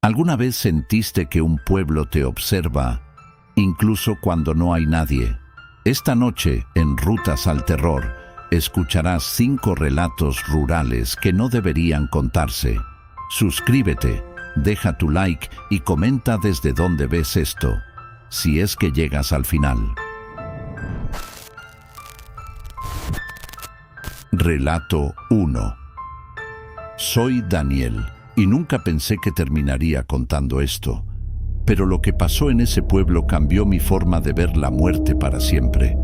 ¿Alguna vez sentiste que un pueblo te observa, incluso cuando no hay nadie? Esta noche, en Rutas al Terror, escucharás 5 relatos rurales que no deberían contarse. Suscríbete, deja tu like y comenta desde dónde ves esto, si es que llegas al final. Relato 1. Soy Daniel y nunca pensé que terminaría contando esto, pero lo que pasó en ese pueblo cambió mi forma de ver la muerte para siempre.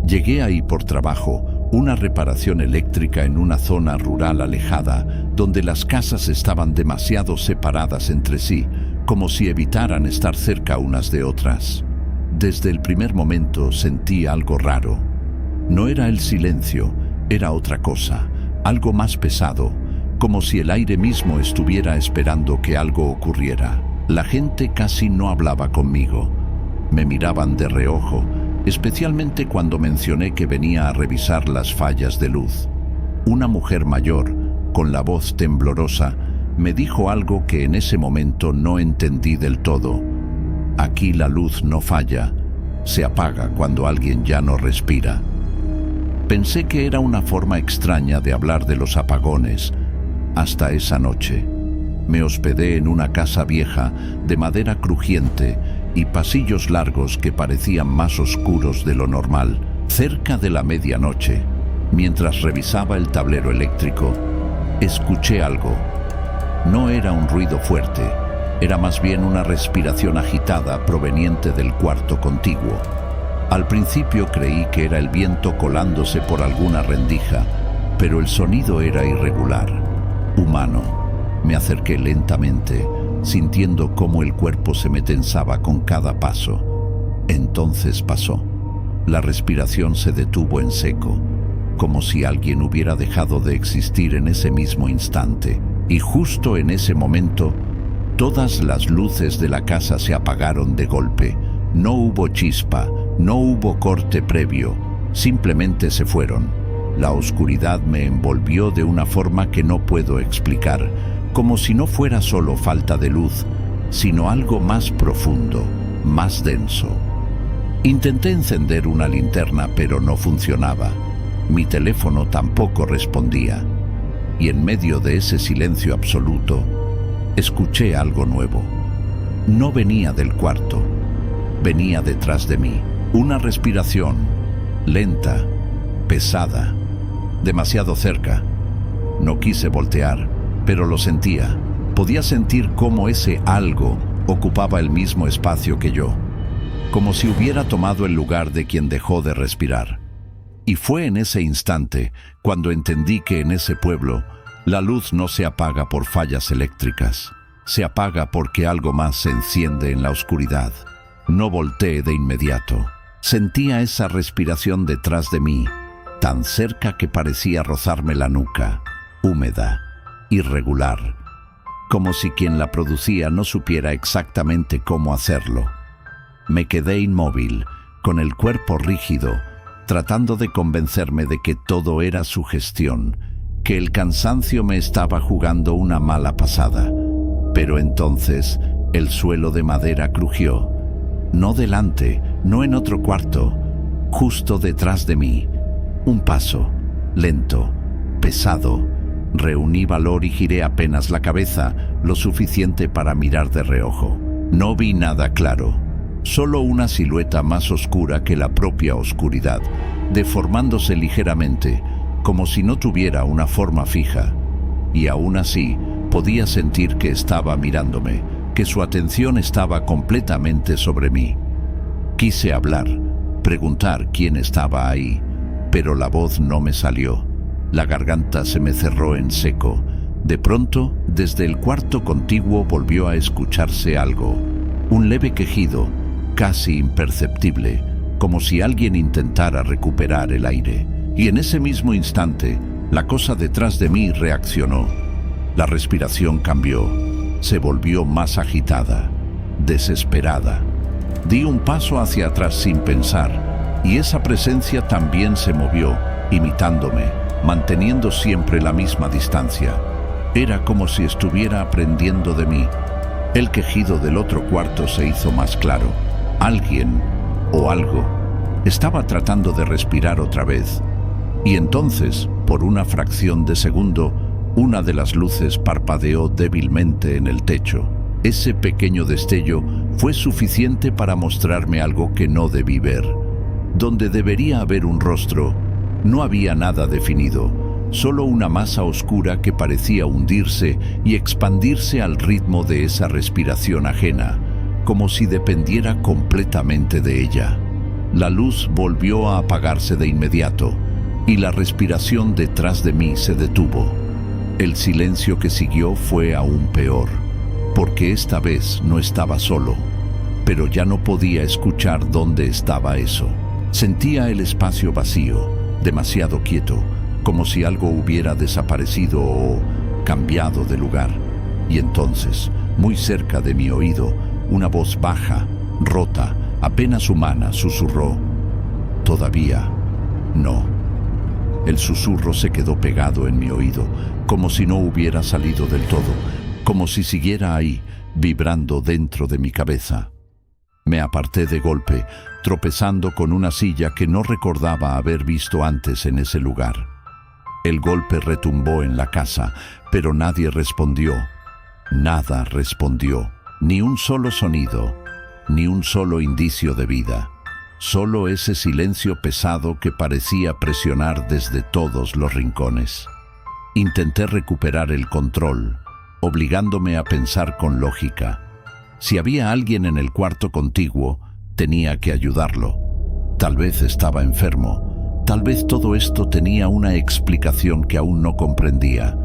Llegué ahí por trabajo, una reparación eléctrica en una zona rural alejada, donde las casas estaban demasiado separadas entre sí, como si evitaran estar cerca unas de otras. Desde el primer momento sentí algo raro. No era el silencio, era otra cosa, algo más pesado, como si el aire mismo estuviera esperando que algo ocurriera. La gente casi no hablaba conmigo. Me miraban de reojo, especialmente cuando mencioné que venía a revisar las fallas de luz. Una mujer mayor, con la voz temblorosa, me dijo algo que en ese momento no entendí del todo. Aquí la luz no falla, se apaga cuando alguien ya no respira. Pensé que era una forma extraña de hablar de los apagones, hasta esa noche. Me hospedé en una casa vieja, de madera crujiente y pasillos largos que parecían más oscuros de lo normal. Cerca de la medianoche, mientras revisaba el tablero eléctrico, escuché algo. No era un ruido fuerte, era más bien una respiración agitada proveniente del cuarto contiguo. Al principio creí que era el viento colándose por alguna rendija, pero el sonido era irregular, humano. Me acerqué lentamente, sintiendo cómo el cuerpo se me tensaba con cada paso. Entonces pasó. La respiración se detuvo en seco, como si alguien hubiera dejado de existir en ese mismo instante. Y justo en ese momento, todas las luces de la casa se apagaron de golpe. No hubo chispa, no hubo corte previo, simplemente se fueron. La oscuridad me envolvió de una forma que no puedo explicar, como si no fuera solo falta de luz, sino algo más profundo, más denso. Intenté encender una linterna, pero no funcionaba. Mi teléfono tampoco respondía. Y en medio de ese silencio absoluto, escuché algo nuevo. No venía del cuarto, venía detrás de mí. Una respiración, lenta, pesada, demasiado cerca. No quise voltear, pero lo sentía. Podía sentir cómo ese algo ocupaba el mismo espacio que yo, como si hubiera tomado el lugar de quien dejó de respirar. Y fue en ese instante cuando entendí que en ese pueblo la luz no se apaga por fallas eléctricas, se apaga porque algo más se enciende en la oscuridad. No volteé de inmediato. Sentía esa respiración detrás de mí, tan cerca que parecía rozarme la nuca, húmeda, irregular, como si quien la producía no supiera exactamente cómo hacerlo. Me quedé inmóvil, con el cuerpo rígido, tratando de convencerme de que todo era sugestión, que el cansancio me estaba jugando una mala pasada. Pero entonces el suelo de madera crujió. No delante, no en otro cuarto, justo detrás de mí. Un paso, lento, pesado. Reuní valor y giré apenas la cabeza, lo suficiente para mirar de reojo. No vi nada claro, solo una silueta más oscura que la propia oscuridad, deformándose ligeramente, como si no tuviera una forma fija. Y aún así, podía sentir que estaba mirándome, que su atención estaba completamente sobre mí. Quise hablar, preguntar quién estaba ahí, pero la voz no me salió. La garganta se me cerró en seco. De pronto, desde el cuarto contiguo volvió a escucharse algo. Un leve quejido, casi imperceptible, como si alguien intentara recuperar el aire. Y en ese mismo instante, la cosa detrás de mí reaccionó. La respiración cambió. Se volvió más agitada, desesperada. Di un paso hacia atrás sin pensar, y esa presencia también se movió, imitándome, manteniendo siempre la misma distancia. Era como si estuviera aprendiendo de mí. El quejido del otro cuarto se hizo más claro. Alguien, o algo, estaba tratando de respirar otra vez. Y entonces, por una fracción de segundo, una de las luces parpadeó débilmente en el techo. Ese pequeño destello fue suficiente para mostrarme algo que no debí ver. Donde debería haber un rostro, no había nada definido, solo una masa oscura que parecía hundirse y expandirse al ritmo de esa respiración ajena, como si dependiera completamente de ella. La luz volvió a apagarse de inmediato, y la respiración detrás de mí se detuvo. El silencio que siguió fue aún peor, porque esta vez no estaba solo, pero ya no podía escuchar dónde estaba eso. Sentía el espacio vacío, demasiado quieto, como si algo hubiera desaparecido o cambiado de lugar. Y entonces, muy cerca de mi oído, una voz baja, rota, apenas humana, susurró: «Todavía no». El susurro se quedó pegado en mi oído, como si no hubiera salido del todo, como si siguiera ahí, vibrando dentro de mi cabeza. Me aparté de golpe, tropezando con una silla que no recordaba haber visto antes en ese lugar. El golpe retumbó en la casa, pero nadie respondió. Nada respondió, ni un solo sonido, ni un solo indicio de vida. Solo ese silencio pesado que parecía presionar desde todos los rincones. Intenté recuperar el control, obligándome a pensar con lógica. Si había alguien en el cuarto contiguo, tenía que ayudarlo. Tal vez estaba enfermo. Tal vez todo esto tenía una explicación que aún no comprendía.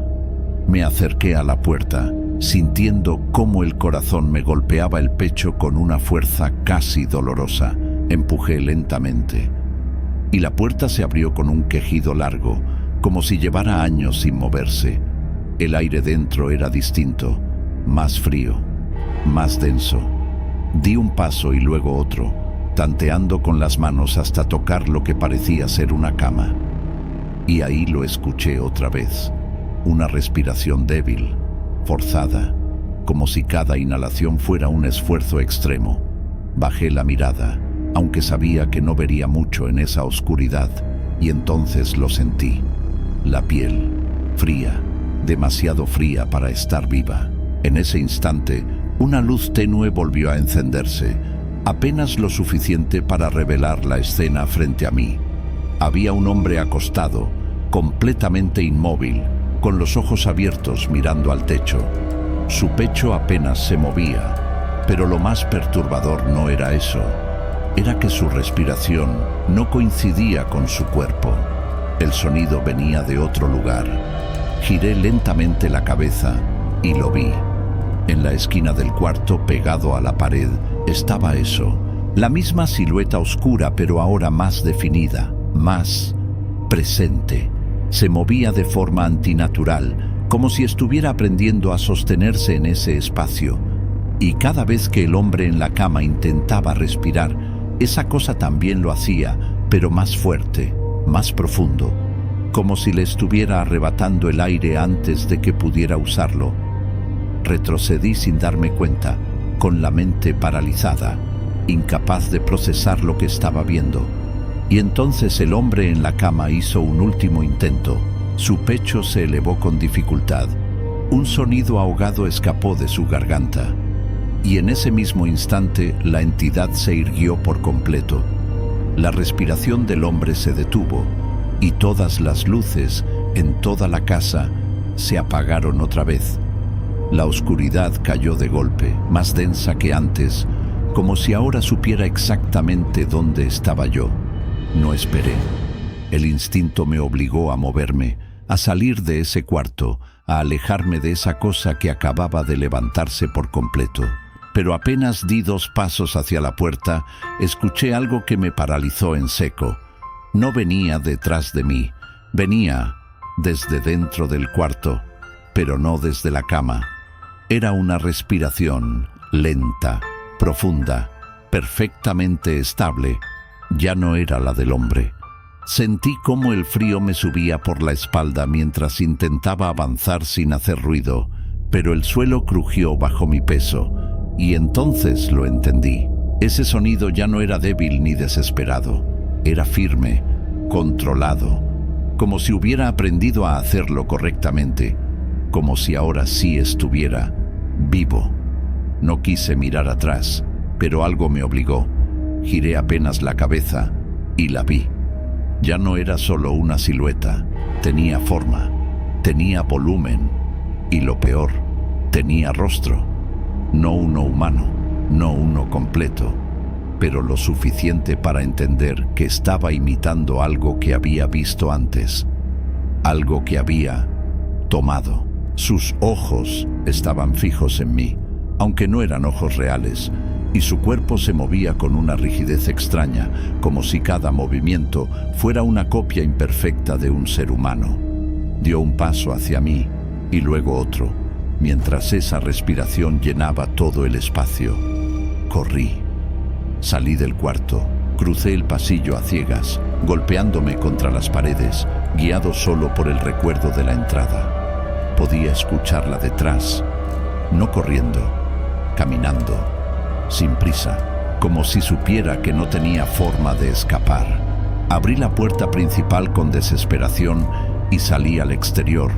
Me acerqué a la puerta, sintiendo cómo el corazón me golpeaba el pecho con una fuerza casi dolorosa. Empujé lentamente, y la puerta se abrió con un quejido largo, como si llevara años sin moverse. El aire dentro era distinto, más frío, más denso. Di un paso y luego otro, tanteando con las manos hasta tocar lo que parecía ser una cama. Y ahí lo escuché otra vez, una respiración débil, forzada, como si cada inhalación fuera un esfuerzo extremo. Bajé la mirada, aunque sabía que no vería mucho en esa oscuridad, y entonces lo sentí. La piel, fría, demasiado fría para estar viva. En ese instante, una luz tenue volvió a encenderse, apenas lo suficiente para revelar la escena frente a mí. Había un hombre acostado, completamente inmóvil, con los ojos abiertos mirando al techo. Su pecho apenas se movía, pero lo más perturbador no era eso. Era que su respiración no coincidía con su cuerpo. El sonido venía de otro lugar. Giré lentamente la cabeza y lo vi. En la esquina del cuarto, pegado a la pared, estaba eso. La misma silueta oscura, pero ahora más definida, más presente. Se movía de forma antinatural, como si estuviera aprendiendo a sostenerse en ese espacio. Y cada vez que el hombre en la cama intentaba respirar, esa cosa también lo hacía, pero más fuerte, más profundo, como si le estuviera arrebatando el aire antes de que pudiera usarlo. Retrocedí sin darme cuenta, con la mente paralizada, incapaz de procesar lo que estaba viendo. Y entonces el hombre en la cama hizo un último intento. Su pecho se elevó con dificultad. Un sonido ahogado escapó de su garganta. Y en ese mismo instante la entidad se irguió por completo. La respiración del hombre se detuvo y todas las luces en toda la casa se apagaron otra vez. La oscuridad cayó de golpe, más densa que antes, como si ahora supiera exactamente dónde estaba yo. No esperé. El instinto me obligó a moverme, a salir de ese cuarto, a alejarme de esa cosa que acababa de levantarse por completo. Pero apenas di 2 pasos hacia la puerta, escuché algo que me paralizó en seco. No venía detrás de mí, venía desde dentro del cuarto, pero no desde la cama. Era una respiración lenta, profunda, perfectamente estable. Ya no era la del hombre. Sentí cómo el frío me subía por la espalda mientras intentaba avanzar sin hacer ruido, pero el suelo crujió bajo mi peso, y entonces lo entendí. Ese sonido ya no era débil ni desesperado, era firme, controlado, como si hubiera aprendido a hacerlo correctamente, como si ahora sí estuviera vivo. No quise mirar atrás, pero algo me obligó. Giré apenas la cabeza y la vi. Ya no era solo una silueta, tenía forma, tenía volumen y lo peor, tenía rostro. No uno humano, no uno completo, pero lo suficiente para entender que estaba imitando algo que había visto antes, algo que había tomado. Sus ojos estaban fijos en mí, aunque no eran ojos reales, y su cuerpo se movía con una rigidez extraña, como si cada movimiento fuera una copia imperfecta de un ser humano. Dio un paso hacia mí y luego otro, mientras esa respiración llenaba todo el espacio. Corrí. Salí del cuarto, crucé el pasillo a ciegas, golpeándome contra las paredes, guiado solo por el recuerdo de la entrada. Podía escucharla detrás, no corriendo, caminando, sin prisa, como si supiera que no tenía forma de escapar. Abrí la puerta principal con desesperación y salí al exterior,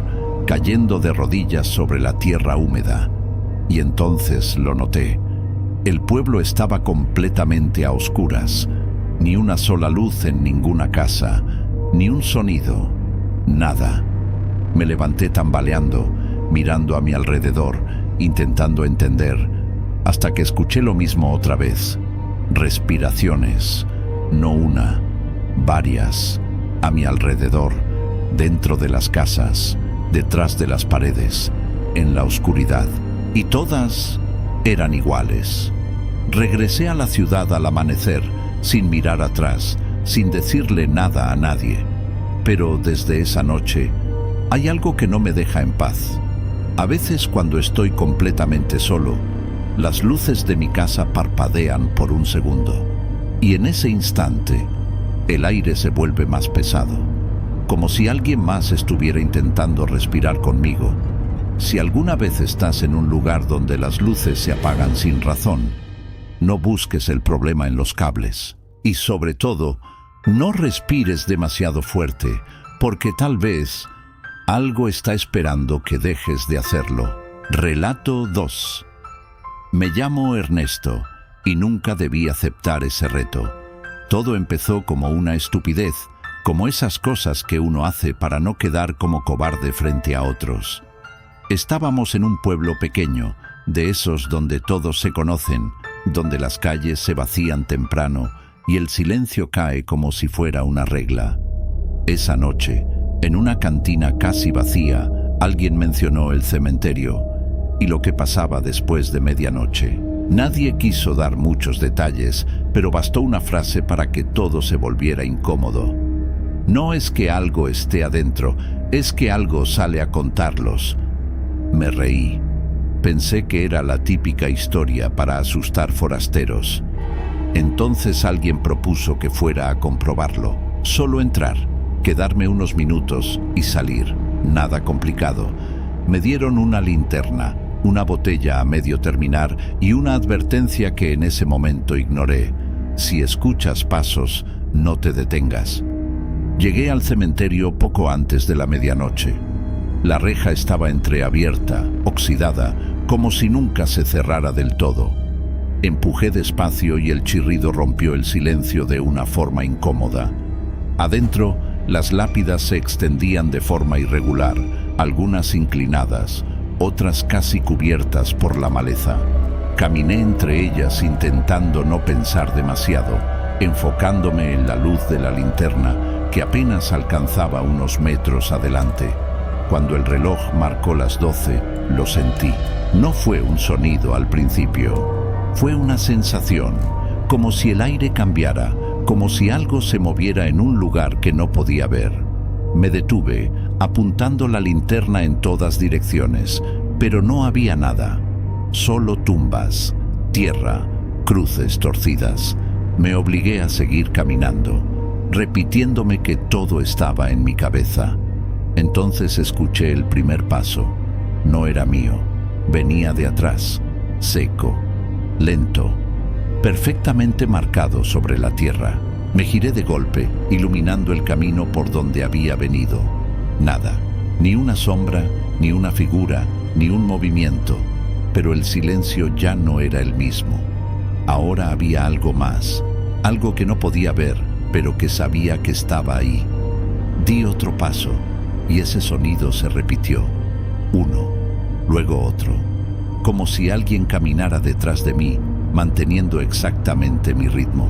cayendo de rodillas sobre la tierra húmeda. Y entonces lo noté. El pueblo estaba completamente a oscuras. Ni una sola luz en ninguna casa, ni un sonido, nada. Me levanté tambaleando, mirando a mi alrededor, intentando entender, hasta que escuché lo mismo otra vez. Respiraciones, no una, varias, a mi alrededor, dentro de las casas, detrás de las paredes, en la oscuridad. Y todas eran iguales. Regresé a la ciudad al amanecer, sin mirar atrás, sin decirle nada a nadie. Pero desde esa noche, hay algo que no me deja en paz. A veces cuando estoy completamente solo, las luces de mi casa parpadean por un segundo. Y en ese instante, el aire se vuelve más pesado, como si alguien más estuviera intentando respirar conmigo. Si alguna vez estás en un lugar donde las luces se apagan sin razón, no busques el problema en los cables. Y sobre todo, no respires demasiado fuerte, porque tal vez algo está esperando que dejes de hacerlo. Relato 2. Me llamo Ernesto y nunca debí aceptar ese reto. Todo empezó como una estupidez, como esas cosas que uno hace para no quedar como cobarde frente a otros. Estábamos en un pueblo pequeño, de esos donde todos se conocen, donde las calles se vacían temprano y el silencio cae como si fuera una regla. Esa noche, en una cantina casi vacía, alguien mencionó el cementerio y lo que pasaba después de medianoche. Nadie quiso dar muchos detalles, pero bastó una frase para que todo se volviera incómodo. No es que algo esté adentro, es que algo sale a contarlos. Me reí. Pensé que era la típica historia para asustar forasteros. Entonces alguien propuso que fuera a comprobarlo. Solo entrar, quedarme unos minutos y salir. Nada complicado. Me dieron una linterna, una botella a medio terminar y una advertencia que en ese momento ignoré. Si escuchas pasos, no te detengas. Llegué al cementerio poco antes de la medianoche. La reja estaba entreabierta, oxidada, como si nunca se cerrara del todo. Empujé despacio y el chirrido rompió el silencio de una forma incómoda. Adentro, las lápidas se extendían de forma irregular, algunas inclinadas, otras casi cubiertas por la maleza. Caminé entre ellas intentando no pensar demasiado, enfocándome en la luz de la linterna que apenas alcanzaba unos metros adelante. Cuando el reloj marcó las 12, lo sentí. No fue un sonido al principio, fue una sensación, como si el aire cambiara, como si algo se moviera en un lugar que no podía ver. Me detuve, apuntando la linterna en todas direcciones, pero no había nada. Solo tumbas, tierra, cruces torcidas. Me obligué a seguir caminando, repitiéndome que todo estaba en mi cabeza. Entonces escuché el primer paso. No era mío, Venía de atrás, seco, lento, perfectamente marcado sobre la tierra. Me giré de golpe, iluminando el camino por donde había venido. Nada, ni una sombra, ni una figura, ni un movimiento, pero el silencio ya no era el mismo. Ahora había algo más, algo que no podía ver, pero que sabía que estaba ahí. Di otro paso, y ese sonido se repitió. Uno, luego otro, como si alguien caminara detrás de mí, manteniendo exactamente mi ritmo.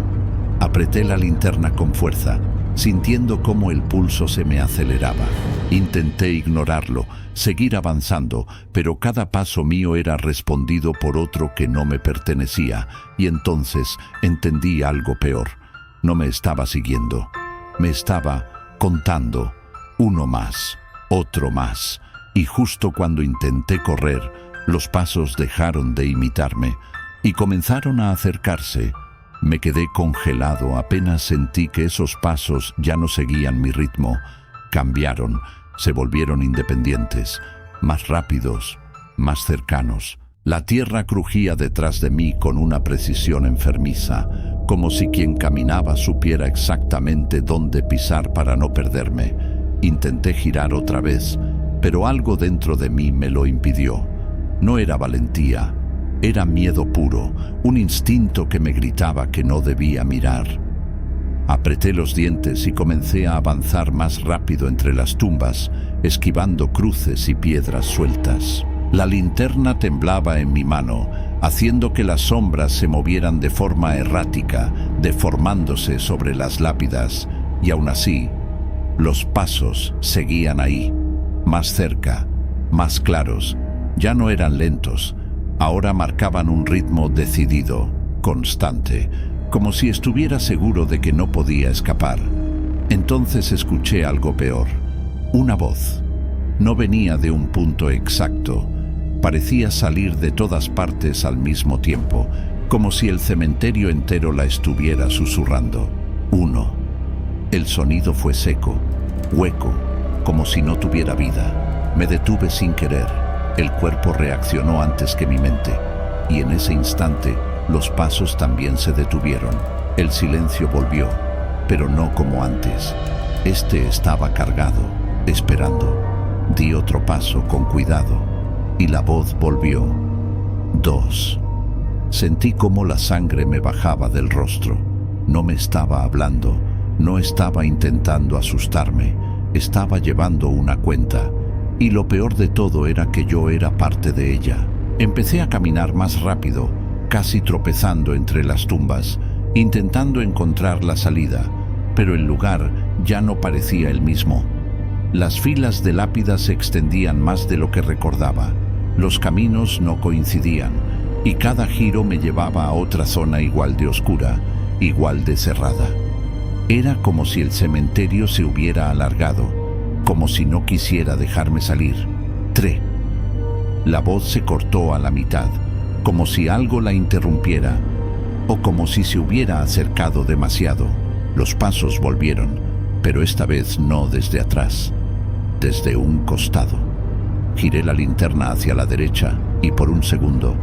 Apreté la linterna con fuerza, sintiendo cómo el pulso se me aceleraba. Intenté ignorarlo, seguir avanzando, pero cada paso mío era respondido por otro que no me pertenecía, y entonces entendí algo peor. No me estaba siguiendo, me estaba contando. Uno más, otro más, y justo cuando intenté correr, los pasos dejaron de imitarme y comenzaron a acercarse. Me quedé congelado, apenas sentí que esos pasos ya no seguían mi ritmo. Cambiaron, se volvieron independientes, más rápidos, más cercanos. La tierra crujía detrás de mí con una precisión enfermiza, como si quien caminaba supiera exactamente dónde pisar para no perderme. Intenté girar otra vez, pero algo dentro de mí me lo impidió. No era valentía, era miedo puro, un instinto que me gritaba que no debía mirar. Apreté los dientes y comencé a avanzar más rápido entre las tumbas, esquivando cruces y piedras sueltas. La linterna temblaba en mi mano, haciendo que las sombras se movieran de forma errática, deformándose sobre las lápidas, y aún así, los pasos seguían ahí, más cerca, más claros. Ya no eran lentos, ahora marcaban un ritmo decidido, constante, como si estuviera seguro de que no podía escapar. Entonces escuché algo peor, una voz. No venía de un punto exacto, parecía salir de todas partes al mismo tiempo, como si el cementerio entero la estuviera susurrando. Uno. El sonido fue seco, hueco, como si no tuviera vida. Me detuve sin querer. El cuerpo reaccionó antes que mi mente, y en ese instante los pasos también se detuvieron. El silencio volvió, pero no como antes. Este estaba cargado, esperando. Di otro paso con cuidado, y la voz volvió. 2. Sentí cómo la sangre me bajaba del rostro. No me estaba hablando, no estaba intentando asustarme, estaba llevando una cuenta. Y lo peor de todo era que yo era parte de ella. Empecé a caminar más rápido, casi tropezando entre las tumbas, intentando encontrar la salida, pero el lugar ya no parecía el mismo. Las filas de lápidas se extendían más de lo que recordaba. Los caminos no coincidían, y cada giro me llevaba a otra zona igual de oscura, igual de cerrada. Era como si el cementerio se hubiera alargado, como si no quisiera dejarme salir. 3. La voz se cortó a la mitad, como si algo la interrumpiera, o como si se hubiera acercado demasiado. Los pasos volvieron, pero esta vez no desde atrás, desde un costado. Giré la linterna hacia la derecha y por un segundo,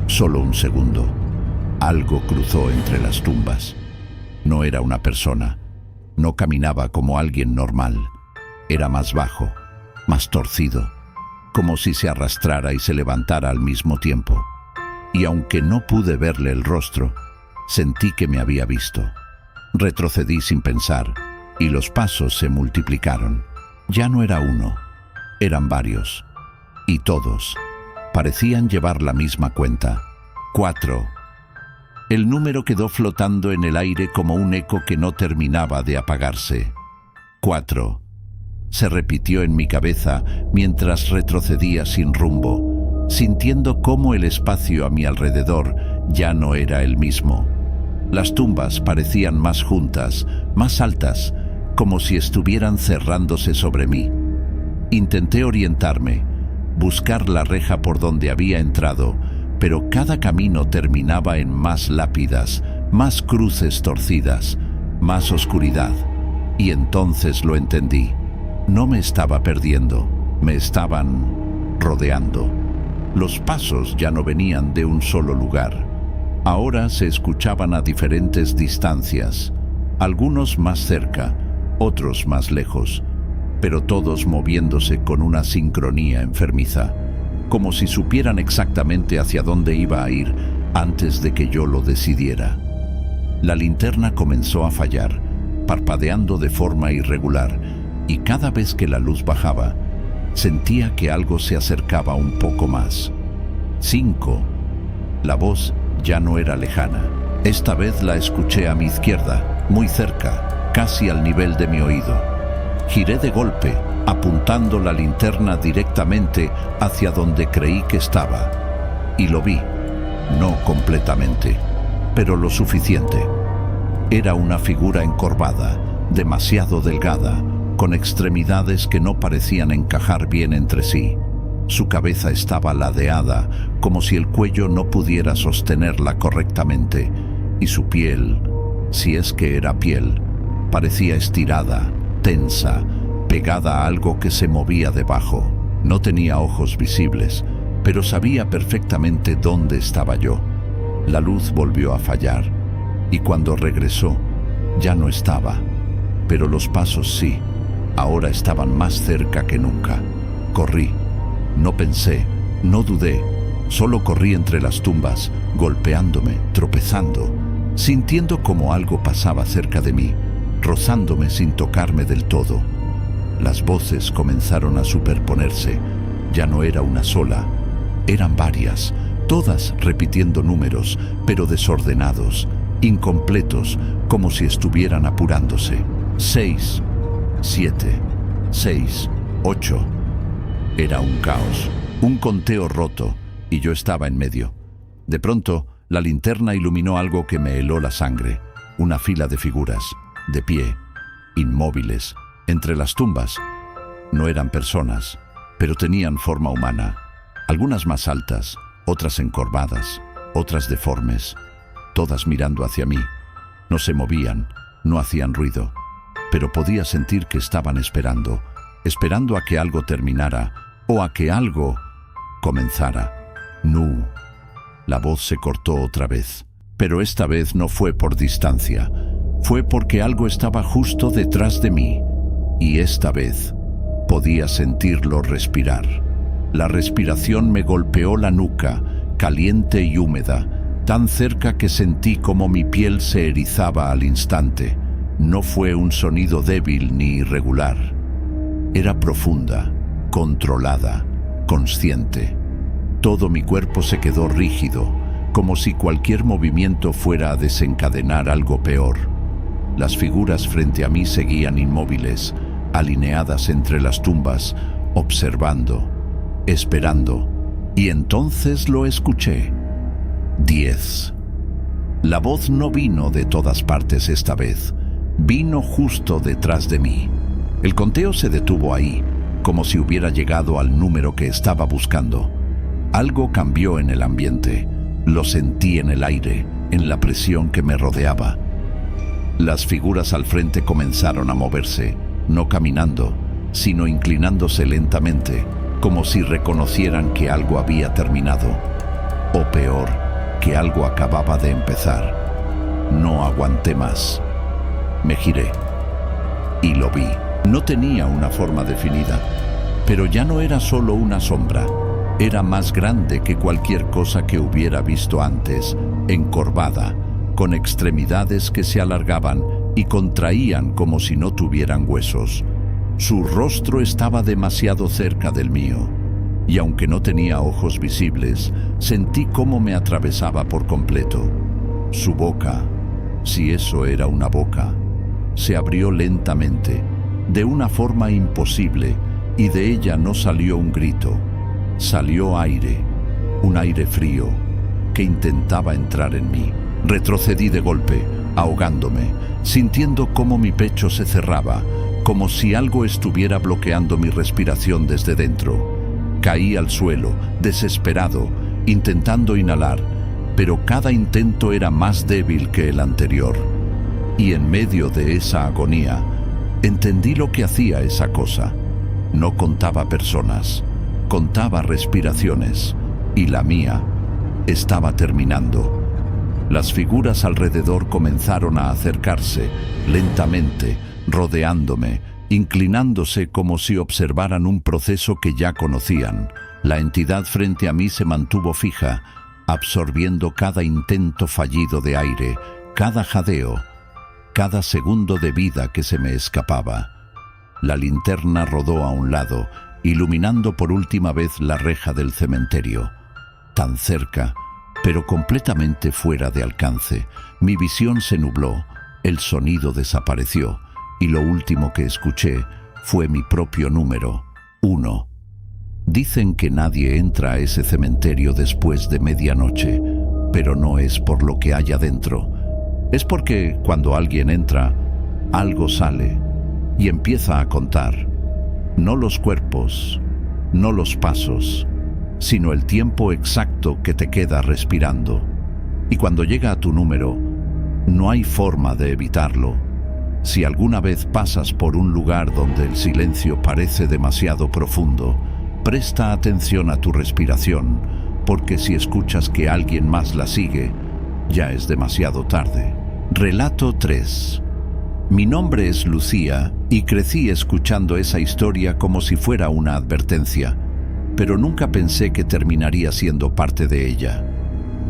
solo un segundo, algo cruzó entre las tumbas. No era una persona, no caminaba como alguien normal. Era más bajo, más torcido, como si se arrastrara y se levantara al mismo tiempo. Y aunque no pude verle el rostro, sentí que me había visto. Retrocedí sin pensar, y los pasos se multiplicaron. Ya no era uno, eran varios, y todos parecían llevar la misma cuenta. 4. El número quedó flotando en el aire como un eco que no terminaba de apagarse. 4. Se repitió en mi cabeza mientras retrocedía sin rumbo, sintiendo cómo el espacio a mi alrededor ya no era el mismo. Las tumbas parecían más juntas, más altas, como si estuvieran cerrándose sobre mí. Intenté orientarme, buscar la reja por donde había entrado, pero cada camino terminaba en más lápidas, más cruces torcidas, más oscuridad. Y entonces lo entendí. No me estaba perdiendo, me estaban rodeando. Los pasos ya no venían de un solo lugar. Ahora se escuchaban a diferentes distancias, algunos más cerca, otros más lejos, pero todos moviéndose con una sincronía enfermiza, como si supieran exactamente hacia dónde iba a ir antes de que yo lo decidiera. La linterna comenzó a fallar, parpadeando de forma irregular, y cada vez que la luz bajaba, sentía que algo se acercaba un poco más. 5. La voz ya no era lejana. Esta vez la escuché a mi izquierda, muy cerca, casi al nivel de mi oído. Giré de golpe, apuntando la linterna directamente hacia donde creí que estaba. Y lo vi. No completamente, pero lo suficiente. Era una figura encorvada, demasiado delgada, con extremidades que no parecían encajar bien entre sí. Su cabeza estaba ladeada, como si el cuello no pudiera sostenerla correctamente, y su piel, si es que era piel, parecía estirada, tensa, pegada a algo que se movía debajo. No tenía ojos visibles, pero sabía perfectamente dónde estaba yo. La luz volvió a fallar, y cuando regresó, ya no estaba. Pero los pasos sí, ahora estaban más cerca que nunca. Corrí. No pensé, no dudé, solo corrí entre las tumbas, golpeándome, tropezando, sintiendo como algo pasaba cerca de mí, rozándome sin tocarme del todo. Las voces comenzaron a superponerse. Ya no era una sola, eran varias, todas repitiendo números, pero desordenados, incompletos, como si estuvieran apurándose. 6, 7, 6, 8. Era un caos, un conteo roto, y yo estaba en medio. De pronto, la linterna iluminó algo que me heló la sangre. Una fila de figuras, de pie, inmóviles, entre las tumbas. No eran personas, pero tenían forma humana. Algunas más altas, otras encorvadas, otras deformes, todas mirando hacia mí. No se movían, no hacían ruido, pero podía sentir que estaban esperando a que algo terminara o a que algo comenzara. No. La voz se cortó otra vez, pero esta vez no fue por distancia. Fue porque algo estaba justo detrás de mí, y esta vez podía sentirlo respirar. La respiración me golpeó la nuca, caliente y húmeda, tan cerca que sentí como mi piel se erizaba al instante. No fue un sonido débil ni irregular. Era profunda, controlada, consciente. Todo mi cuerpo se quedó rígido, como si cualquier movimiento fuera a desencadenar algo peor. Las figuras frente a mí seguían inmóviles, alineadas entre las tumbas, observando, esperando, y entonces lo escuché. 10. La voz no vino de todas partes esta vez, vino justo detrás de mí. El conteo se detuvo ahí, como si hubiera llegado al número que estaba buscando. Algo cambió en el ambiente, lo sentí en el aire, en la presión que me rodeaba. Las figuras al frente comenzaron a moverse, no caminando, sino inclinándose lentamente, como si reconocieran que algo había terminado, o peor, que algo acababa de empezar. No aguanté más. Me giré y lo vi. No tenía una forma definida, pero ya no era solo una sombra. Era más grande que cualquier cosa que hubiera visto antes, encorvada, con extremidades que se alargaban y contraían como si no tuvieran huesos. Su rostro estaba demasiado cerca del mío, y aunque no tenía ojos visibles, sentí cómo me atravesaba por completo. Su boca, si eso era una boca, se abrió lentamente, de una forma imposible, y de ella no salió un grito. Salió aire, un aire frío, que intentaba entrar en mí. Retrocedí de golpe, ahogándome, sintiendo cómo mi pecho se cerraba, como si algo estuviera bloqueando mi respiración desde dentro. Caí al suelo, desesperado, intentando inhalar, pero cada intento era más débil que el anterior. Y en medio de esa agonía, entendí lo que hacía esa cosa. No contaba personas, contaba respiraciones, y la mía estaba terminando. Las figuras alrededor comenzaron a acercarse lentamente, rodeándome, inclinándose como si observaran un proceso que ya conocían. La entidad frente a mí se mantuvo fija, absorbiendo cada intento fallido de aire, cada jadeo, cada segundo de vida que se me escapaba. La linterna rodó a un lado, iluminando por última vez la reja del cementerio. Tan cerca, pero completamente fuera de alcance. Mi visión se nubló, el sonido desapareció, y lo último que escuché fue mi propio número, 1. Dicen que nadie entra a ese cementerio después de medianoche, pero no es por lo que hay adentro. Es porque cuando alguien entra, algo sale y empieza a contar. No los cuerpos, no los pasos, sino el tiempo exacto que te queda respirando. Y cuando llega a tu número, no hay forma de evitarlo. Si alguna vez pasas por un lugar donde el silencio parece demasiado profundo, presta atención a tu respiración, porque si escuchas que alguien más la sigue, ya es demasiado tarde. Relato 3. Mi nombre es Lucía y crecí escuchando esa historia como si fuera una advertencia, pero nunca pensé que terminaría siendo parte de ella.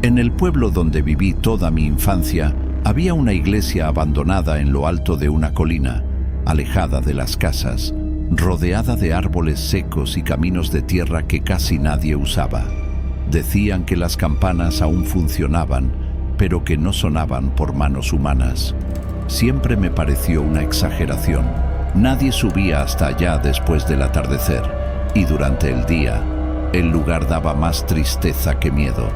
En el pueblo donde viví toda mi infancia, había una iglesia abandonada en lo alto de una colina, alejada de las casas, rodeada de árboles secos y caminos de tierra que casi nadie usaba. Decían que las campanas aún funcionaban, pero que no sonaban por manos humanas. Siempre me pareció una exageración. Nadie subía hasta allá después del atardecer, y durante el día, el lugar daba más tristeza que miedo.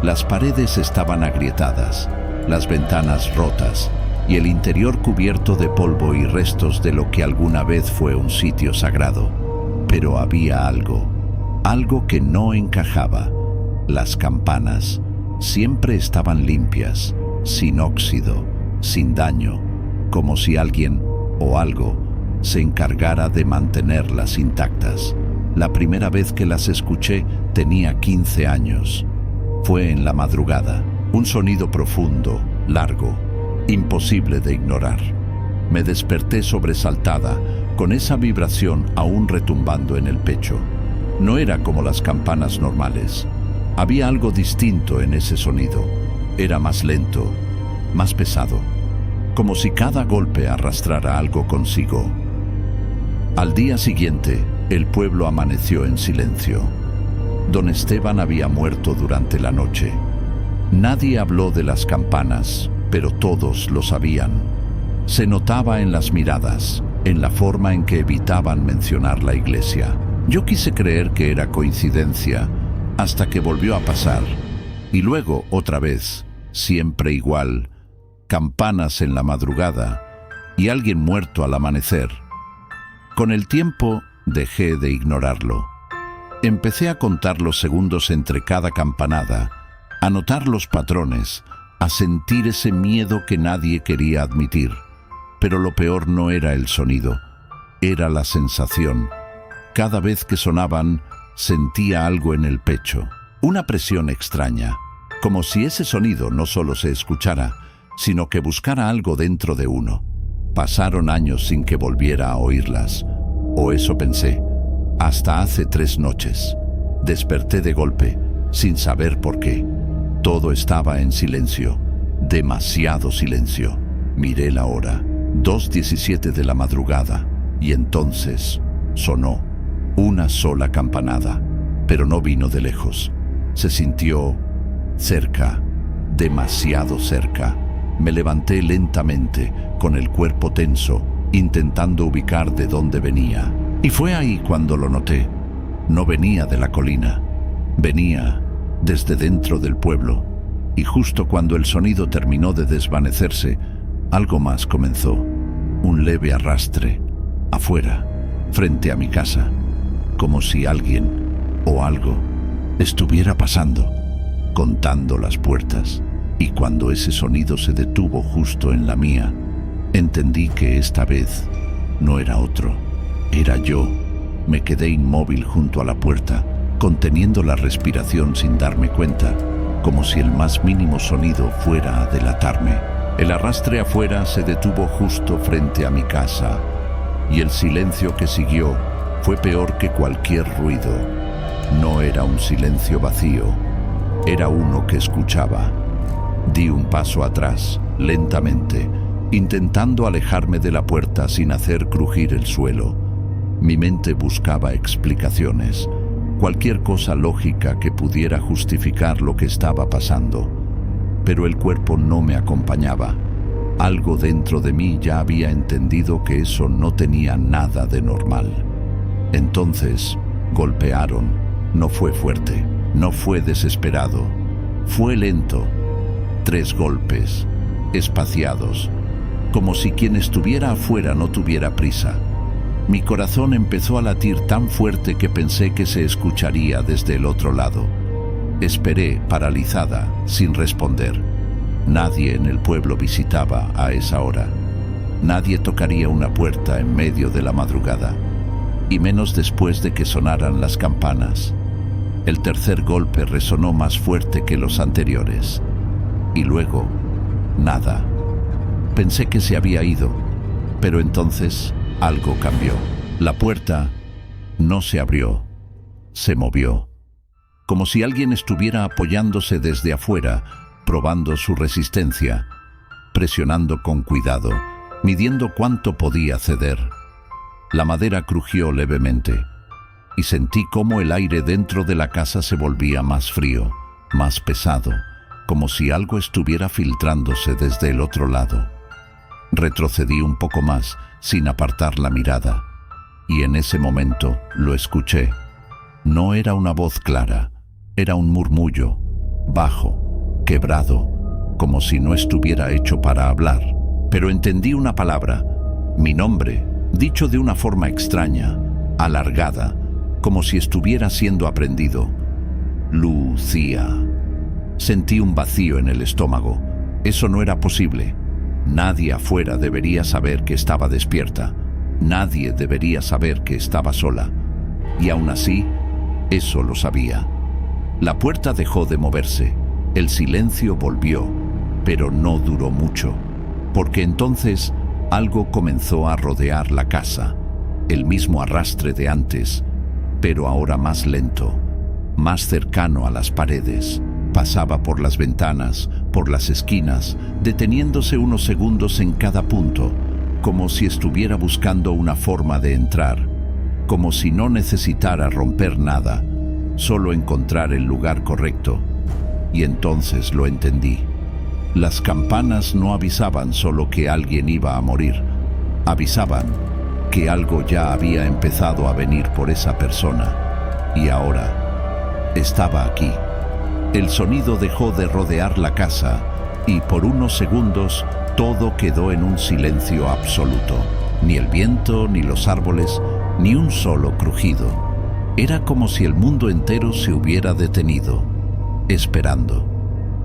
Las paredes estaban agrietadas, las ventanas rotas, y el interior cubierto de polvo y restos de lo que alguna vez fue un sitio sagrado. Pero había algo que no encajaba. Las campanas siempre estaban limpias, sin óxido, sin daño, como si alguien o algo se encargara de mantenerlas intactas. La primera vez que las escuché tenía 15 años. Fue en la madrugada, un sonido profundo, largo, imposible de ignorar. Me desperté sobresaltada, con esa vibración aún retumbando en el pecho. No era como las campanas normales. Había algo distinto en ese sonido. Era más lento, más pesado, como si cada golpe arrastrara algo consigo. Al día siguiente, el pueblo amaneció en silencio. Don Esteban había muerto durante la noche. Nadie habló de las campanas, pero todos lo sabían. Se notaba en las miradas, en la forma en que evitaban mencionar la iglesia. Yo quise creer que era coincidencia, hasta que volvió a pasar. Y luego, otra vez, siempre igual, campanas en la madrugada y alguien muerto al amanecer. Con el tiempo, dejé de ignorarlo. Empecé a contar los segundos entre cada campanada, a notar los patrones, a sentir ese miedo que nadie quería admitir. Pero lo peor no era el sonido, era la sensación. Cada vez que sonaban, sentía algo en el pecho, una presión extraña, como si ese sonido no solo se escuchara, sino que buscara algo dentro de uno. Pasaron años sin que volviera a oírlas, o eso pensé, hasta hace 3 noches. Desperté de golpe, sin saber por qué. Todo estaba en silencio, demasiado silencio. Miré la hora, 2:17 de la madrugada, y entonces sonó una sola campanada, pero no vino de lejos. Se sintió cerca, demasiado cerca. Me levanté lentamente, con el cuerpo tenso, intentando ubicar de dónde venía. Y fue ahí cuando lo noté. No venía de la colina, venía desde dentro del pueblo. Y justo cuando el sonido terminó de desvanecerse, algo más comenzó. Un leve arrastre, afuera, frente a mi casa, como si alguien o algo estuviera pasando, contando las puertas. Y cuando ese sonido se detuvo justo en la mía, entendí que esta vez no era otro, era yo. Me quedé inmóvil junto a la puerta, conteniendo la respiración sin darme cuenta, como si el más mínimo sonido fuera a delatarme. El arrastre afuera se detuvo justo frente a mi casa, y el silencio que siguió fue peor que cualquier ruido. No era un silencio vacío, era uno que escuchaba. Di un paso atrás, lentamente, intentando alejarme de la puerta sin hacer crujir el suelo. Mi mente buscaba explicaciones, cualquier cosa lógica que pudiera justificar lo que estaba pasando. Pero el cuerpo no me acompañaba. Algo dentro de mí ya había entendido que eso no tenía nada de normal. Entonces, golpearon. No fue fuerte, no fue desesperado, fue lento. 3 golpes, espaciados, como si quien estuviera afuera no tuviera prisa. Mi corazón empezó a latir tan fuerte que pensé que se escucharía desde el otro lado. Esperé, paralizada, sin responder. Nadie en el pueblo visitaba a esa hora. Nadie tocaría una puerta en medio de la madrugada, y menos después de que sonaran las campanas. El tercer golpe resonó más fuerte que los anteriores. Y luego, nada. Pensé que se había ido, pero entonces algo cambió. La puerta no se abrió, se movió, como si alguien estuviera apoyándose desde afuera, probando su resistencia, presionando con cuidado, midiendo cuánto podía ceder. La madera crujió levemente, y sentí cómo el aire dentro de la casa se volvía más frío, más pesado, como si algo estuviera filtrándose desde el otro lado. Retrocedí un poco más, sin apartar la mirada, y en ese momento lo escuché. No era una voz clara, era un murmullo, bajo, quebrado, como si no estuviera hecho para hablar. Pero entendí una palabra, mi nombre, dicho de una forma extraña, alargada, como si estuviera siendo aprendido. Lucía. Sentí un vacío en el estómago. Eso no era posible. Nadie afuera debería saber que estaba despierta. Nadie debería saber que estaba sola. Y aún así, eso lo sabía. La puerta dejó de moverse. El silencio volvió, pero no duró mucho, porque entonces algo comenzó a rodear la casa. El mismo arrastre de antes, pero ahora más lento, más cercano a las paredes. Pasaba por las ventanas, por las esquinas, deteniéndose unos segundos en cada punto, como si estuviera buscando una forma de entrar, como si no necesitara romper nada, solo encontrar el lugar correcto. Y entonces lo entendí. Las campanas no avisaban solo que alguien iba a morir, avisaban que algo ya había empezado a venir por esa persona, y ahora estaba aquí. El sonido dejó de rodear la casa, y por unos segundos todo quedó en un silencio absoluto. Ni el viento, ni los árboles, ni un solo crujido. Era como si el mundo entero se hubiera detenido, esperando.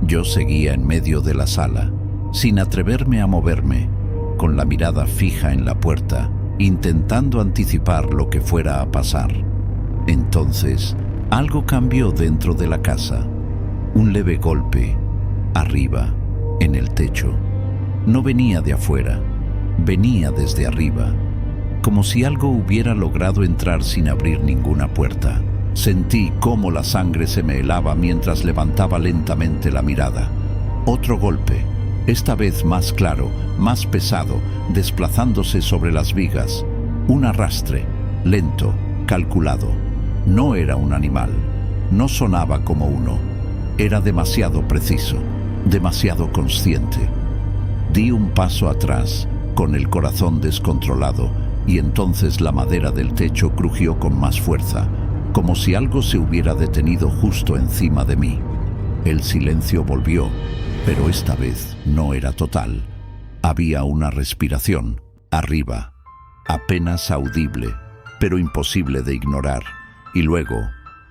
Yo seguía en medio de la sala, sin atreverme a moverme, con la mirada fija en la puerta, intentando anticipar lo que fuera a pasar. Entonces, algo cambió dentro de la casa. Un leve golpe, arriba, en el techo. No venía de afuera, venía desde arriba, como si algo hubiera logrado entrar sin abrir ninguna puerta. Sentí cómo la sangre se me helaba mientras levantaba lentamente la mirada. Otro golpe, esta vez más claro, más pesado, desplazándose sobre las vigas. Un arrastre, lento, calculado. No era un animal, no sonaba como uno. Era demasiado preciso, demasiado consciente. Di un paso atrás, con el corazón descontrolado, y entonces la madera del techo crujió con más fuerza, como si algo se hubiera detenido justo encima de mí. El silencio volvió, pero esta vez no era total. Había una respiración, arriba, apenas audible, pero imposible de ignorar, y luego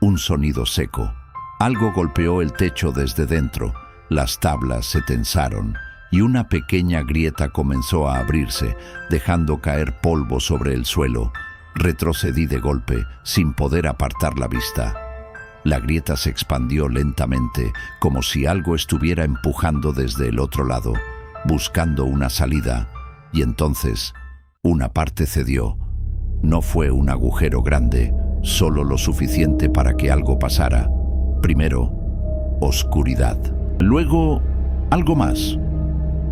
un sonido seco. Algo golpeó el techo desde dentro, las tablas se tensaron y una pequeña grieta comenzó a abrirse, dejando caer polvo sobre el suelo. Retrocedí de golpe, sin poder apartar la vista. La grieta se expandió lentamente, como si algo estuviera empujando desde el otro lado, buscando una salida, y entonces una parte cedió. No fue un agujero grande, solo lo suficiente para que algo pasara. Primero, oscuridad. Luego, algo más.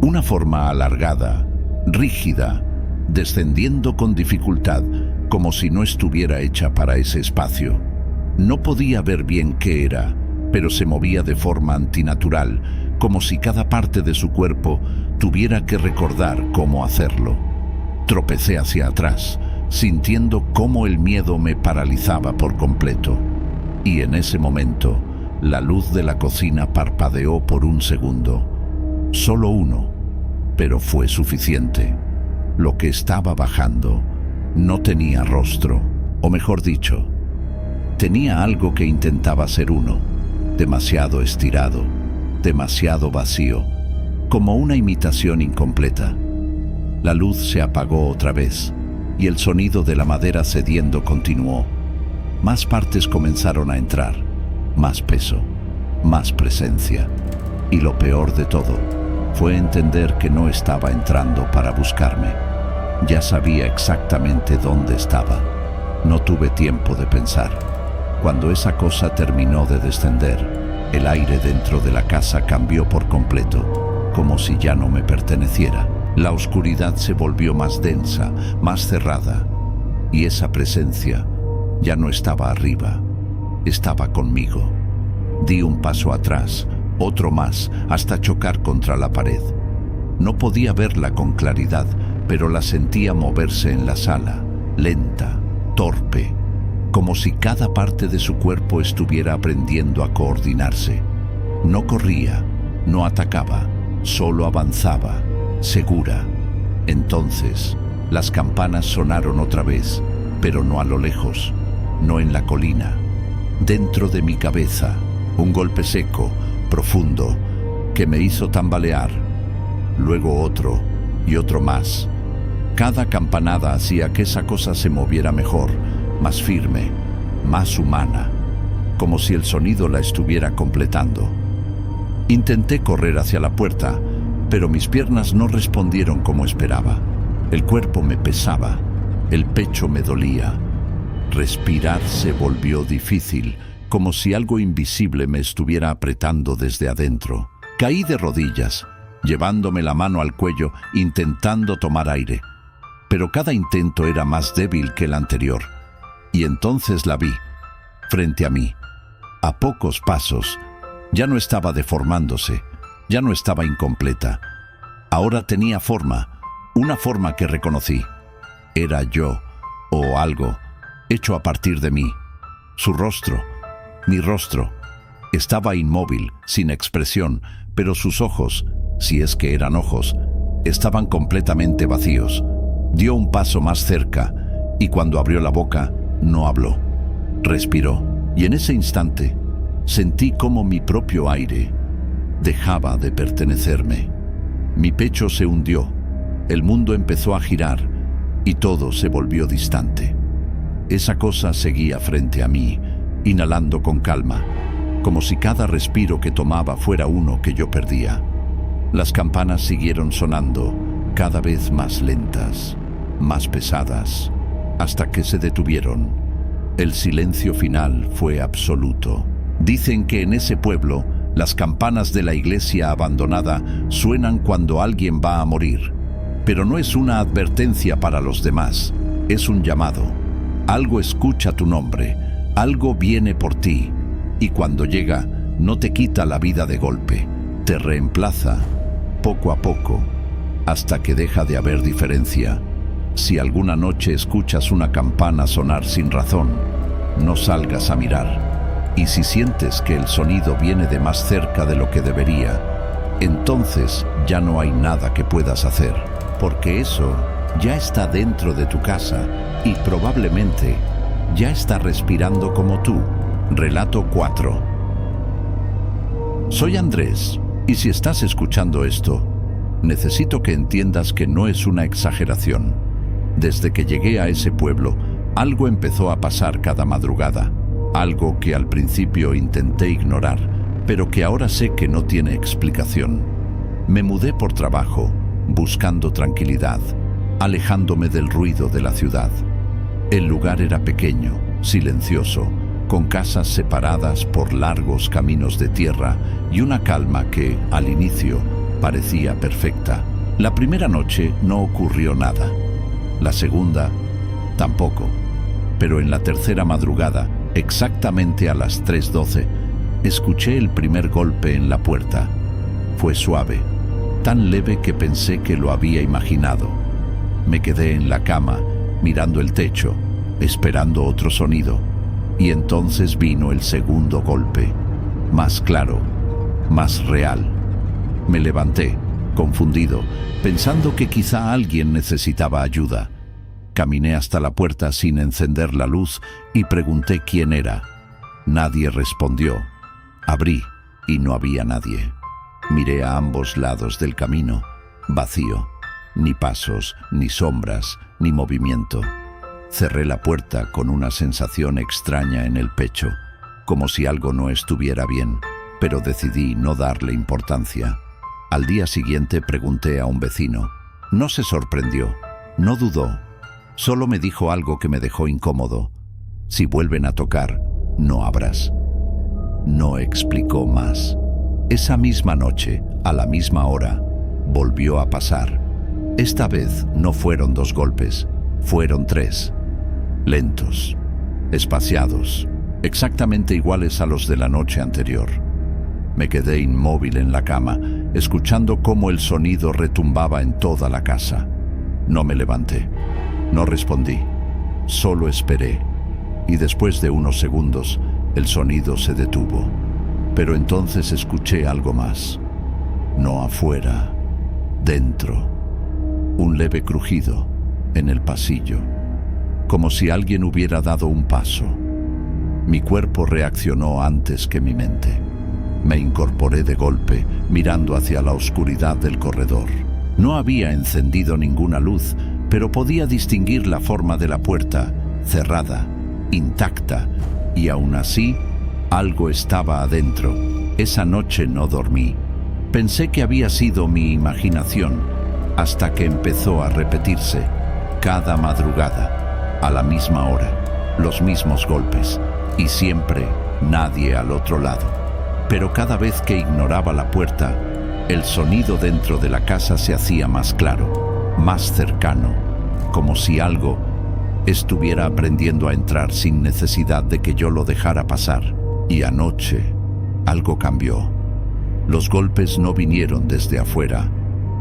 Una forma alargada, rígida, descendiendo con dificultad, como si no estuviera hecha para ese espacio. No podía ver bien qué era, pero se movía de forma antinatural, como si cada parte de su cuerpo tuviera que recordar cómo hacerlo. Tropecé hacia atrás, sintiendo cómo el miedo me paralizaba por completo. Y en ese momento, la luz de la cocina parpadeó por un segundo. Solo uno, pero fue suficiente. Lo que estaba bajando no tenía rostro, o mejor dicho, tenía algo que intentaba ser uno, demasiado estirado, demasiado vacío, como una imitación incompleta. La luz se apagó otra vez, y el sonido de la madera cediendo continuó. Más partes comenzaron a entrar, más peso, más presencia. Y lo peor de todo fue entender que no estaba entrando para buscarme. Ya sabía exactamente dónde estaba. No tuve tiempo de pensar. Cuando esa cosa terminó de descender, el aire dentro de la casa cambió por completo, como si ya no me perteneciera. La oscuridad se volvió más densa, más cerrada, y esa presencia ya no estaba arriba, estaba conmigo. Di un paso atrás, otro más, hasta chocar contra la pared. No podía verla con claridad, pero la sentía moverse en la sala, lenta, torpe, como si cada parte de su cuerpo estuviera aprendiendo a coordinarse. No corría, no atacaba, solo avanzaba, segura. Entonces, las campanas sonaron otra vez, pero no a lo lejos, no en la colina. Dentro de mi cabeza, un golpe seco, profundo, que me hizo tambalear. Luego otro, y otro más. Cada campanada hacía que esa cosa se moviera mejor, más firme, más humana, como si el sonido la estuviera completando. Intenté correr hacia la puerta, pero mis piernas no respondieron como esperaba. El cuerpo me pesaba, el pecho me dolía. Respirar se volvió difícil, como si algo invisible me estuviera apretando desde adentro. Caí de rodillas, llevándome la mano al cuello, intentando tomar aire. Pero cada intento era más débil que el anterior. Y entonces la vi, frente a mí, a pocos pasos. Ya no estaba deformándose, ya no estaba incompleta. Ahora tenía forma, una forma que reconocí. Era yo, o algo, hecho a partir de mí. Su rostro, mi rostro, estaba inmóvil, sin expresión, pero sus ojos, si es que eran ojos, estaban completamente vacíos. Dio un paso más cerca, y cuando abrió la boca, no habló. Respiró, y en ese instante sentí como mi propio aire dejaba de pertenecerme. Mi pecho se hundió, el mundo empezó a girar, y todo se volvió distante. Esa cosa seguía frente a mí, inhalando con calma, como si cada respiro que tomaba fuera uno que yo perdía. Las campanas siguieron sonando, cada vez más lentas, más pesadas, hasta que se detuvieron. El silencio final fue absoluto. Dicen que en ese pueblo, las campanas de la iglesia abandonada suenan cuando alguien va a morir. Pero no es una advertencia para los demás, es un llamado. Algo escucha tu nombre, algo viene por ti, y cuando llega, no te quita la vida de golpe, te reemplaza, poco a poco, hasta que deja de haber diferencia. Si alguna noche escuchas una campana sonar sin razón, no salgas a mirar. Y si sientes que el sonido viene de más cerca de lo que debería, entonces ya no hay nada que puedas hacer, porque eso ya está dentro de tu casa y probablemente ya está respirando como tú. Relato 4. Soy Andrés, y si estás escuchando esto, necesito que entiendas que no es una exageración. Desde que llegué a ese pueblo, algo empezó a pasar cada madrugada. algo que al principio intenté ignorar, pero que ahora sé que no tiene explicación. Me mudé por trabajo, buscando tranquilidad, alejándome del ruido de la ciudad. El lugar era pequeño, silencioso, con casas separadas por largos caminos de tierra y una calma que, al inicio, parecía perfecta. La primera noche no ocurrió nada. La segunda, tampoco. Pero en la tercera madrugada, exactamente a las 3:12, escuché el primer golpe en la puerta. Fue suave, tan leve que pensé que lo había imaginado. Me quedé en la cama, mirando el techo, esperando otro sonido. Y entonces vino el segundo golpe, más claro, más real. Me levanté, confundido, pensando que quizá alguien necesitaba ayuda. Caminé hasta la puerta sin encender la luz y pregunté quién era. Nadie respondió. Abrí y no había nadie. Miré a ambos lados del camino, vacío. Ni pasos, ni sombras, ni movimiento. Cerré la puerta con una sensación extraña en el pecho, como si algo no estuviera bien, pero decidí no darle importancia. Al día siguiente pregunté a un vecino. No se sorprendió, no dudó, solo me dijo algo que me dejó incómodo. Si vuelven a tocar, no abras. No explicó más. Esa misma noche, a la misma hora, volvió a pasar. Esta vez no fueron 2 golpes, fueron 3. Lentos, espaciados, exactamente iguales a los de la noche anterior. Me quedé inmóvil en la cama, escuchando cómo el sonido retumbaba en toda la casa. No me levanté, no respondí, solo esperé, y después de unos segundos, el sonido se detuvo. Pero entonces escuché algo más. No afuera, dentro. Un leve crujido en el pasillo, como si alguien hubiera dado un paso. Mi cuerpo reaccionó antes que mi mente. Me incorporé de golpe, mirando hacia la oscuridad del corredor. No había encendido ninguna luz, pero podía distinguir la forma de la puerta, cerrada, intacta, y aún así, algo estaba adentro. Esa noche no dormí. Pensé que había sido mi imaginación, hasta que empezó a repetirse, cada madrugada, a la misma hora, los mismos golpes, y siempre nadie al otro lado. Pero cada vez que ignoraba la puerta, el sonido dentro de la casa se hacía más claro, más cercano, como si algo estuviera aprendiendo a entrar sin necesidad de que yo lo dejara pasar. Y anoche, algo cambió. Los golpes no vinieron desde afuera,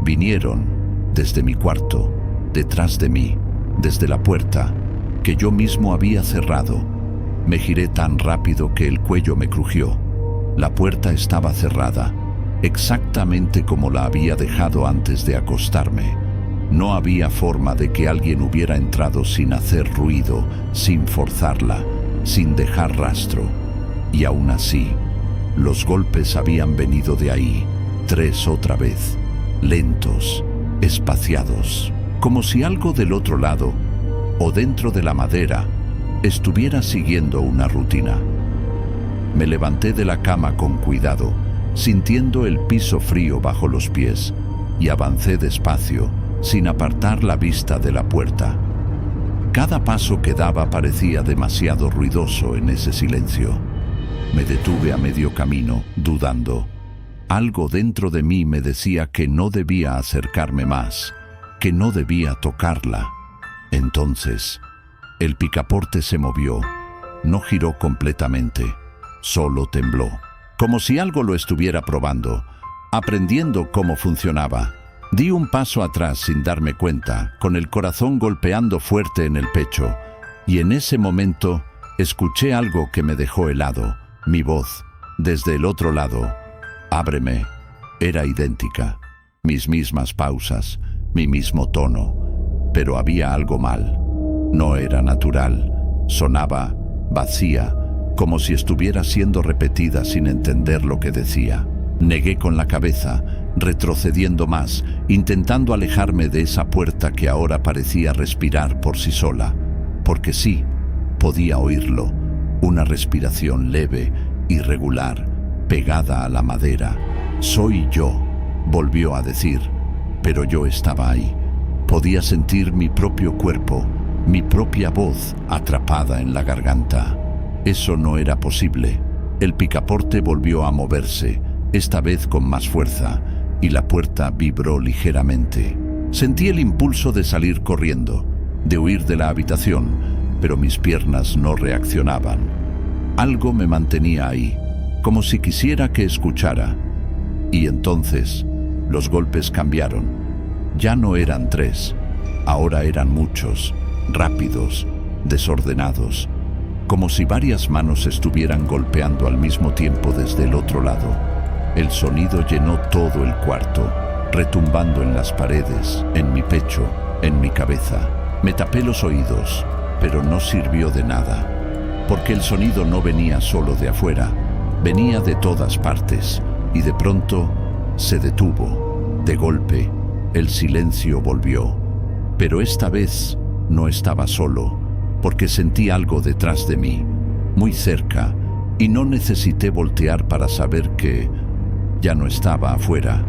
vinieron desde mi cuarto, detrás de mí, desde la puerta que yo mismo había cerrado. Me giré tan rápido que el cuello me crujió. La puerta estaba cerrada, exactamente como la había dejado antes de acostarme. No había forma de que alguien hubiera entrado sin hacer ruido, sin forzarla, sin dejar rastro. Y aún así, los golpes habían venido de ahí, 3 otra vez, lentos, espaciados, como si algo del otro lado, o dentro de la madera, estuviera siguiendo una rutina. Me levanté de la cama con cuidado, sintiendo el piso frío bajo los pies, y avancé despacio, sin apartar la vista de la puerta. Cada paso que daba parecía demasiado ruidoso en ese silencio. Me detuve a medio camino, dudando. Algo dentro de mí me decía que no debía acercarme más, que no debía tocarla. Entonces, el picaporte se movió, no giró completamente, solo tembló, como si algo lo estuviera probando, aprendiendo cómo funcionaba. Di un paso atrás sin darme cuenta, con el corazón golpeando fuerte en el pecho, y en ese momento escuché algo que me dejó helado. Mi voz, desde el otro lado, ábreme, era idéntica. Mis mismas pausas, mi mismo tono. Pero había algo mal. No era natural. Sonaba vacía, como si estuviera siendo repetida sin entender lo que decía. Negué con la cabeza, retrocediendo más, intentando alejarme de esa puerta que ahora parecía respirar por sí sola. Porque sí, podía oírlo. Una respiración leve, irregular, pegada a la madera. «Soy yo», volvió a decir, pero yo estaba ahí. Podía sentir mi propio cuerpo, mi propia voz atrapada en la garganta. Eso no era posible. El picaporte volvió a moverse, esta vez con más fuerza, y la puerta vibró ligeramente. Sentí el impulso de salir corriendo, de huir de la habitación, pero mis piernas no reaccionaban. Algo me mantenía ahí, como si quisiera que escuchara. Y entonces, los golpes cambiaron. Ya no eran 3, ahora eran muchos, rápidos, desordenados, como si varias manos estuvieran golpeando al mismo tiempo desde el otro lado. El sonido llenó todo el cuarto, retumbando en las paredes, en mi pecho, en mi cabeza. Me tapé los oídos, pero no sirvió de nada, porque el sonido no venía solo de afuera, venía de todas partes, y de pronto se detuvo. De golpe, el silencio volvió, pero esta vez no estaba solo, porque sentí algo detrás de mí, muy cerca, y no necesité voltear para saber que ya no estaba afuera.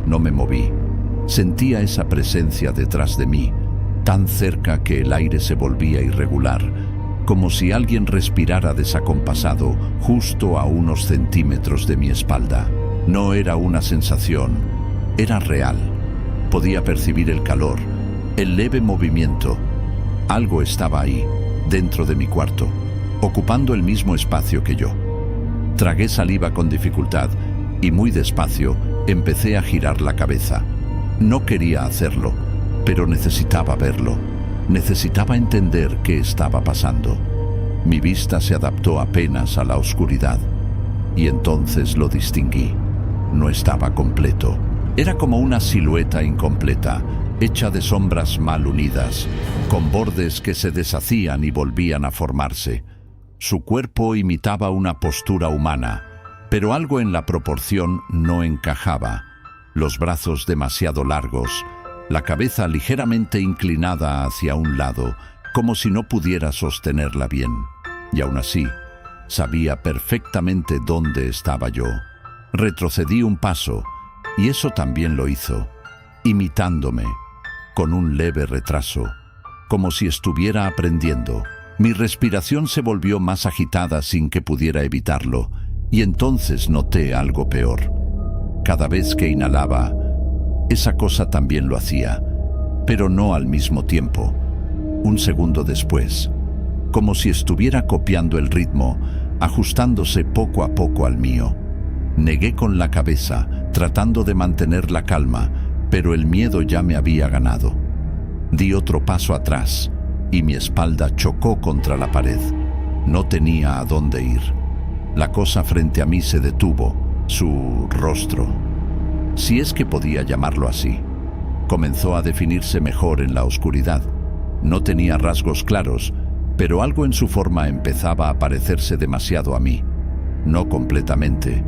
No me moví. Sentía esa presencia detrás de mí, tan cerca que el aire se volvía irregular, como si alguien respirara desacompasado justo a unos centímetros de mi espalda. No era una sensación, era real. Podía percibir el calor, el leve movimiento. Algo estaba ahí, dentro de mi cuarto, ocupando el mismo espacio que yo. Tragué saliva con dificultad y muy despacio empecé a girar la cabeza. No quería hacerlo, pero necesitaba verlo. Necesitaba entender qué estaba pasando. Mi vista se adaptó apenas a la oscuridad, y entonces lo distinguí. No estaba completo. Era como una silueta incompleta, hecha de sombras mal unidas, con bordes que se deshacían y volvían a formarse. Su cuerpo imitaba una postura humana, pero algo en la proporción no encajaba. Los brazos demasiado largos, la cabeza ligeramente inclinada hacia un lado, como si no pudiera sostenerla bien. Y aún así, sabía perfectamente dónde estaba yo. Retrocedí un paso, y eso también lo hizo, imitándome, con un leve retraso, como si estuviera aprendiendo. Mi respiración se volvió más agitada sin que pudiera evitarlo, y entonces noté algo peor. Cada vez que inhalaba, esa cosa también lo hacía, pero no al mismo tiempo. Un segundo después, como si estuviera copiando el ritmo, ajustándose poco a poco al mío. Negué con la cabeza, tratando de mantener la calma, pero el miedo ya me había ganado. Di otro paso atrás, y mi espalda chocó contra la pared. No tenía a dónde ir. La cosa frente a mí se detuvo, su rostro, si es que podía llamarlo así, comenzó a definirse mejor en la oscuridad. No tenía rasgos claros, pero algo en su forma empezaba a parecerse demasiado a mí. No completamente,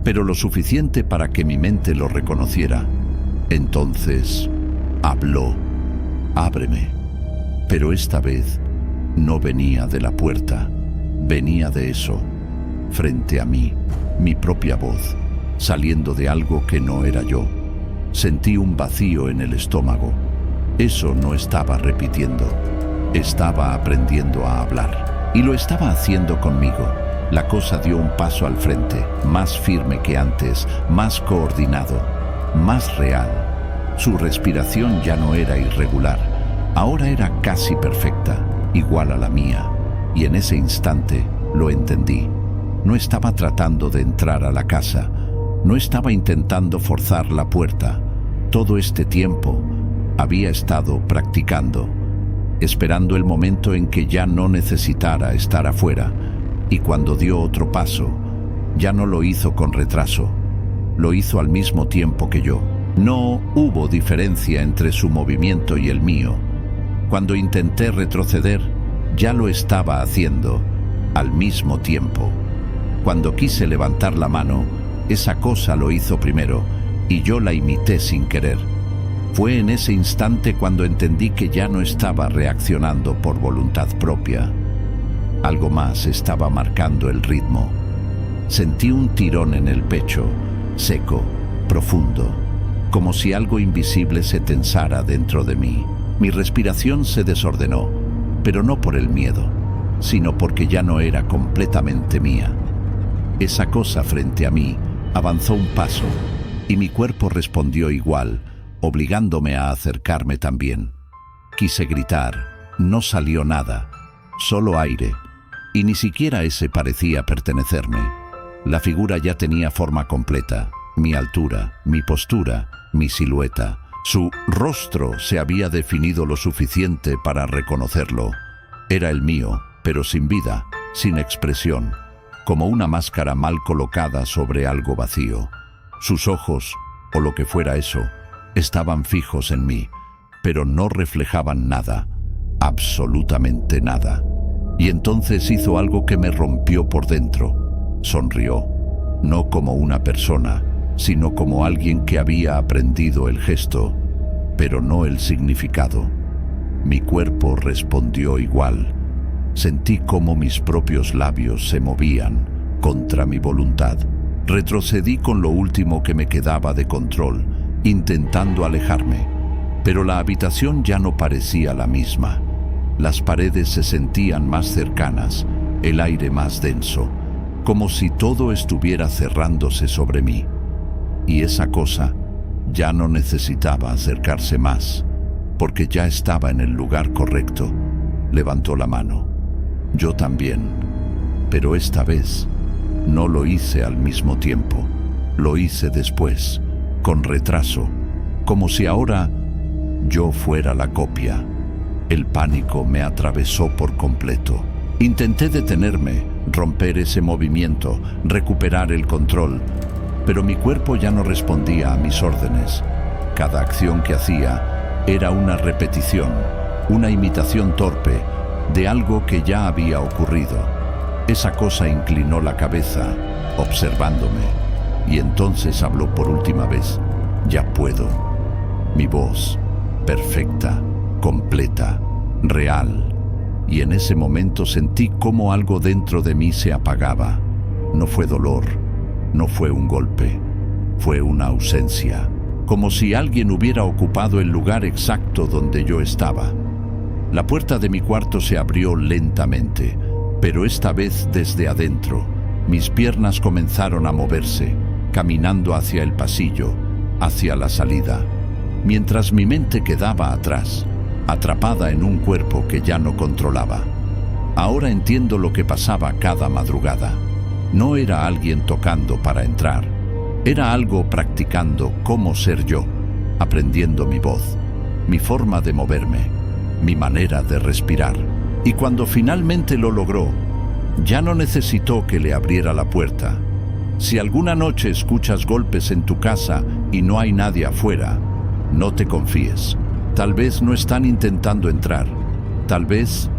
pero lo suficiente para que mi mente lo reconociera. Entonces, habló: «Ábreme». Pero esta vez no venía de la puerta, venía de eso, frente a mí, mi propia voz, saliendo de algo que no era yo. Sentí un vacío en el estómago. Eso no estaba repitiendo, estaba aprendiendo a hablar. Y lo estaba haciendo conmigo. La cosa dio un paso al frente, más firme que antes, más coordinado, más real. Su respiración ya no era irregular, ahora era casi perfecta, igual a la mía. Y en ese instante lo entendí. No estaba tratando de entrar a la casa, no estaba intentando forzar la puerta. Todo este tiempo había estado practicando, esperando el momento en que ya no necesitara estar afuera. Y cuando dio otro paso, ya no lo hizo con retraso, lo hizo al mismo tiempo que yo. No hubo diferencia entre su movimiento y el mío. Cuando intenté retroceder, ya lo estaba haciendo al mismo tiempo. Cuando quise levantar la mano, esa cosa lo hizo primero, y yo la imité sin querer. Fue en ese instante cuando entendí que ya no estaba reaccionando por voluntad propia. Algo más estaba marcando el ritmo. Sentí un tirón en el pecho, seco, profundo, como si algo invisible se tensara dentro de mí. Mi respiración se desordenó, pero no por el miedo, sino porque ya no era completamente mía. Esa cosa frente a mí avanzó un paso, y mi cuerpo respondió igual, obligándome a acercarme también. Quise gritar, no salió nada, solo aire, y ni siquiera ese parecía pertenecerme. La figura ya tenía forma completa, mi altura, mi postura, mi silueta. Su rostro se había definido lo suficiente para reconocerlo. Era el mío, pero sin vida, sin expresión, como una máscara mal colocada sobre algo vacío. Sus ojos, o lo que fuera eso, estaban fijos en mí, pero no reflejaban nada, absolutamente nada. Y entonces hizo algo que me rompió por dentro. Sonrió, no como una persona, sino como alguien que había aprendido el gesto, pero no el significado. Mi cuerpo respondió igual. Sentí cómo mis propios labios se movían contra mi voluntad. Retrocedí con lo último que me quedaba de control, intentando alejarme, pero la habitación ya no parecía la misma. Las paredes se sentían más cercanas, el aire más denso, como si todo estuviera cerrándose sobre mí. Y esa cosa ya no necesitaba acercarse más, porque ya estaba en el lugar correcto. Levantó la mano. Yo también, pero esta vez no lo hice al mismo tiempo. Lo hice después, con retraso, como si ahora yo fuera la copia. El pánico me atravesó por completo. Intenté detenerme, romper ese movimiento, recuperar el control, pero mi cuerpo ya no respondía a mis órdenes. Cada acción que hacía era una repetición, una imitación torpe de algo que ya había ocurrido. Esa cosa inclinó la cabeza, observándome, y entonces habló por última vez. Ya puedo. Mi voz, perfecta, completa, real. Y en ese momento sentí cómo algo dentro de mí se apagaba. No fue dolor, no fue un golpe, fue una ausencia, como si alguien hubiera ocupado el lugar exacto donde yo estaba. La puerta de mi cuarto se abrió lentamente, pero esta vez desde adentro. Mis piernas comenzaron a moverse, caminando hacia el pasillo, hacia la salida, mientras mi mente quedaba atrás, atrapada en un cuerpo que ya no controlaba. Ahora entiendo lo que pasaba cada madrugada. No era alguien tocando para entrar, era algo practicando cómo ser yo, aprendiendo mi voz, mi forma de moverme, mi manera de respirar. Y cuando finalmente lo logró, ya no necesitó que le abriera la puerta. Si alguna noche escuchas golpes en tu casa y no hay nadie afuera, no te confíes. Tal vez no están intentando entrar, tal vez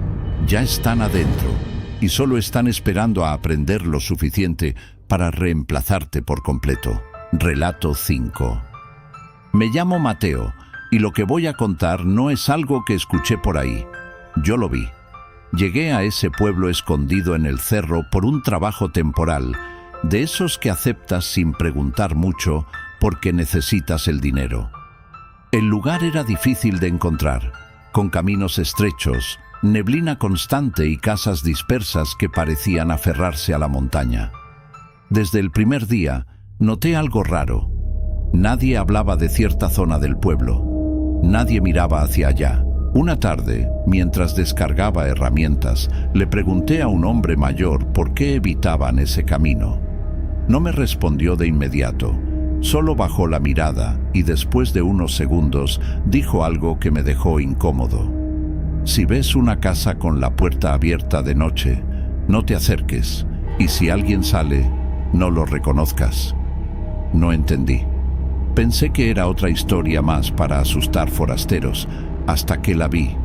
ya están adentro y solo están esperando a aprender lo suficiente para reemplazarte por completo. Relato 5. Me llamo Mateo y lo que voy a contar no es algo que escuché por ahí. Yo lo vi. Llegué a ese pueblo escondido en el cerro por un trabajo temporal, de esos que aceptas sin preguntar mucho porque necesitas el dinero. El lugar era difícil de encontrar, con caminos estrechos, neblina constante y casas dispersas que parecían aferrarse a la montaña. Desde el primer día, noté algo raro. Nadie hablaba de cierta zona del pueblo. Nadie miraba hacia allá. Una tarde, mientras descargaba herramientas, le pregunté a un hombre mayor por qué evitaban ese camino. No me respondió de inmediato. Solo bajó la mirada y después de unos segundos dijo algo que me dejó incómodo. Si ves una casa con la puerta abierta de noche, no te acerques, y si alguien sale, no lo reconozcas. No entendí. Pensé que era otra historia más para asustar forasteros, hasta que la vi.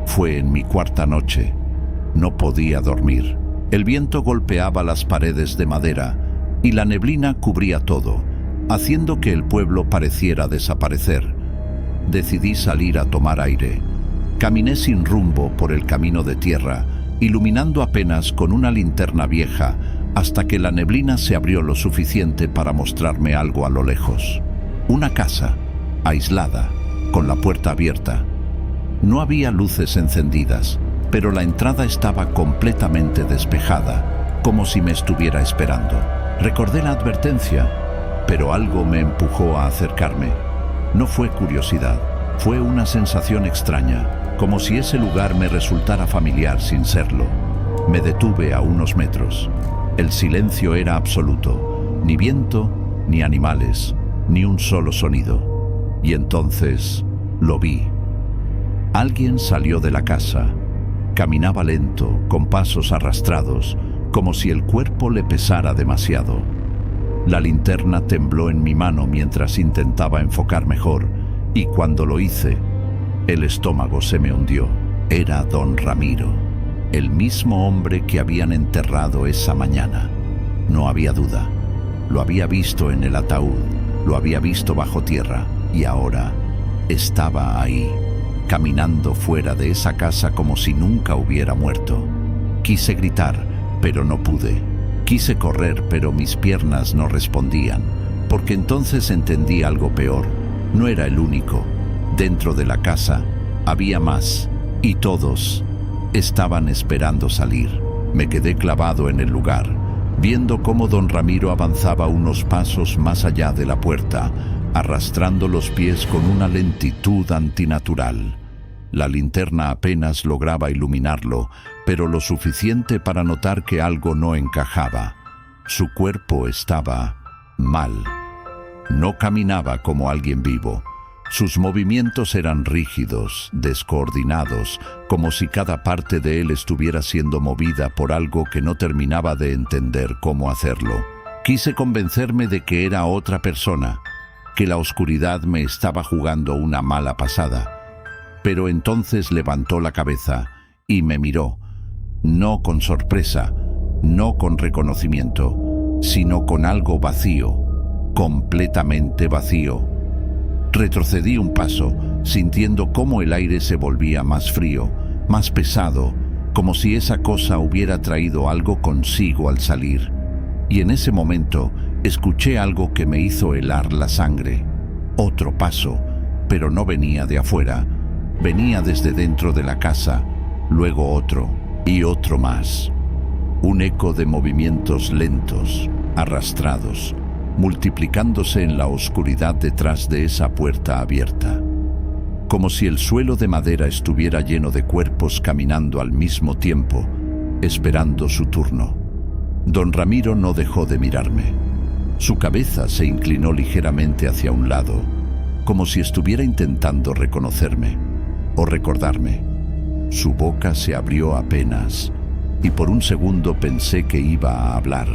Fue en mi cuarta noche. No podía dormir. El viento golpeaba las paredes de madera y la neblina cubría todo, haciendo que el pueblo pareciera desaparecer. Decidí salir a tomar aire. Caminé sin rumbo por el camino de tierra, iluminando apenas con una linterna vieja hasta que la neblina se abrió lo suficiente para mostrarme algo a lo lejos. Una casa, aislada, con la puerta abierta. No había luces encendidas, pero la entrada estaba completamente despejada, como si me estuviera esperando. Recordé la advertencia, pero algo me empujó a acercarme. No fue curiosidad, fue una sensación extraña, como si ese lugar me resultara familiar sin serlo. Me detuve a unos metros. El silencio era absoluto, ni viento, ni animales, ni un solo sonido. Y entonces lo vi. Alguien salió de la casa. Caminaba lento, con pasos arrastrados, como si el cuerpo le pesara demasiado. La linterna tembló en mi mano mientras intentaba enfocar mejor, y cuando lo hice, el estómago se me hundió. Era don Ramiro, el mismo hombre que habían enterrado esa mañana. No había duda. Lo había visto en el ataúd, lo había visto bajo tierra, y ahora estaba ahí, caminando fuera de esa casa como si nunca hubiera muerto. Quise gritar, pero no pude. Quise correr, pero mis piernas no respondían, porque entonces entendí algo peor. No era el único. Dentro de la casa había más, y todos estaban esperando salir. Me quedé clavado en el lugar, viendo cómo don Ramiro avanzaba unos pasos más allá de la puerta, arrastrando los pies con una lentitud antinatural. La linterna apenas lograba iluminarlo, pero lo suficiente para notar que algo no encajaba. Su cuerpo estaba mal. No caminaba como alguien vivo. Sus movimientos eran rígidos, descoordinados, como si cada parte de él estuviera siendo movida por algo que no terminaba de entender cómo hacerlo. Quise convencerme de que era otra persona, que la oscuridad me estaba jugando una mala pasada. Pero entonces levantó la cabeza y me miró, no con sorpresa, no con reconocimiento, sino con algo vacío, completamente vacío. Retrocedí un paso, sintiendo cómo el aire se volvía más frío, más pesado, como si esa cosa hubiera traído algo consigo al salir. Y en ese momento escuché algo que me hizo helar la sangre. Otro paso, pero no venía de afuera. Venía desde dentro de la casa, luego otro y otro más. Un eco de movimientos lentos, arrastrados, multiplicándose en la oscuridad detrás de esa puerta abierta. Como si el suelo de madera estuviera lleno de cuerpos caminando al mismo tiempo, esperando su turno. Don Ramiro no dejó de mirarme. Su cabeza se inclinó ligeramente hacia un lado, como si estuviera intentando reconocerme o recordarme. Su boca se abrió apenas, y por un segundo pensé que iba a hablar,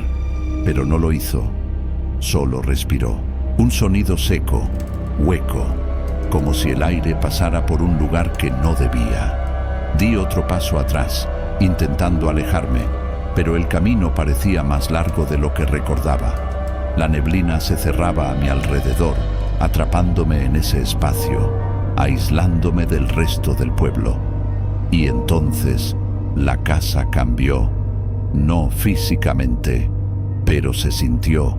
pero no lo hizo. Solo respiró. Un sonido seco, hueco, como si el aire pasara por un lugar que no debía. Di otro paso atrás, intentando alejarme, pero el camino parecía más largo de lo que recordaba. La neblina se cerraba a mi alrededor, atrapándome en ese espacio, aislándome del resto del pueblo. Y entonces la casa cambió, no físicamente, pero se sintió,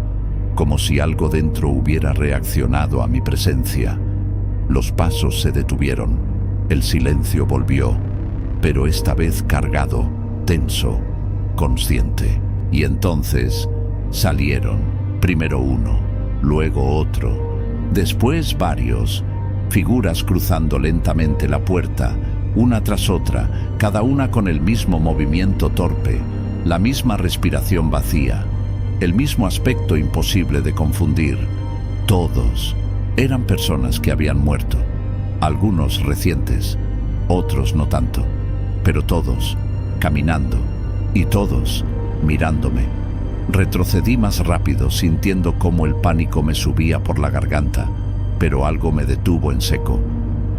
como si algo dentro hubiera reaccionado a mi presencia. Los pasos se detuvieron, el silencio volvió, pero esta vez cargado, tenso, consciente. Y entonces salieron, primero uno, luego otro, después varios, figuras cruzando lentamente la puerta, una tras otra, cada una con el mismo movimiento torpe, la misma respiración vacía, el mismo aspecto imposible de confundir. Todos eran personas que habían muerto, algunos recientes, otros no tanto, pero todos caminando y todos mirándome. Retrocedí más rápido, sintiendo cómo el pánico me subía por la garganta, pero algo me detuvo en seco.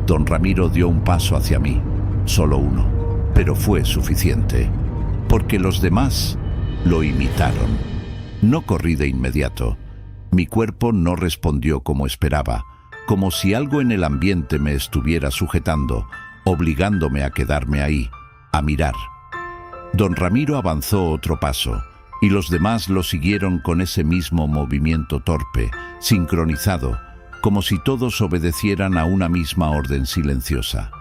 Don Ramiro dio un paso hacia mí, solo uno, pero fue suficiente, porque los demás lo imitaron. No corrí de inmediato. Mi cuerpo no respondió como esperaba, como si algo en el ambiente me estuviera sujetando, obligándome a quedarme ahí, a mirar. Don Ramiro avanzó otro paso, y los demás lo siguieron con ese mismo movimiento torpe, sincronizado, como si todos obedecieran a una misma orden silenciosa.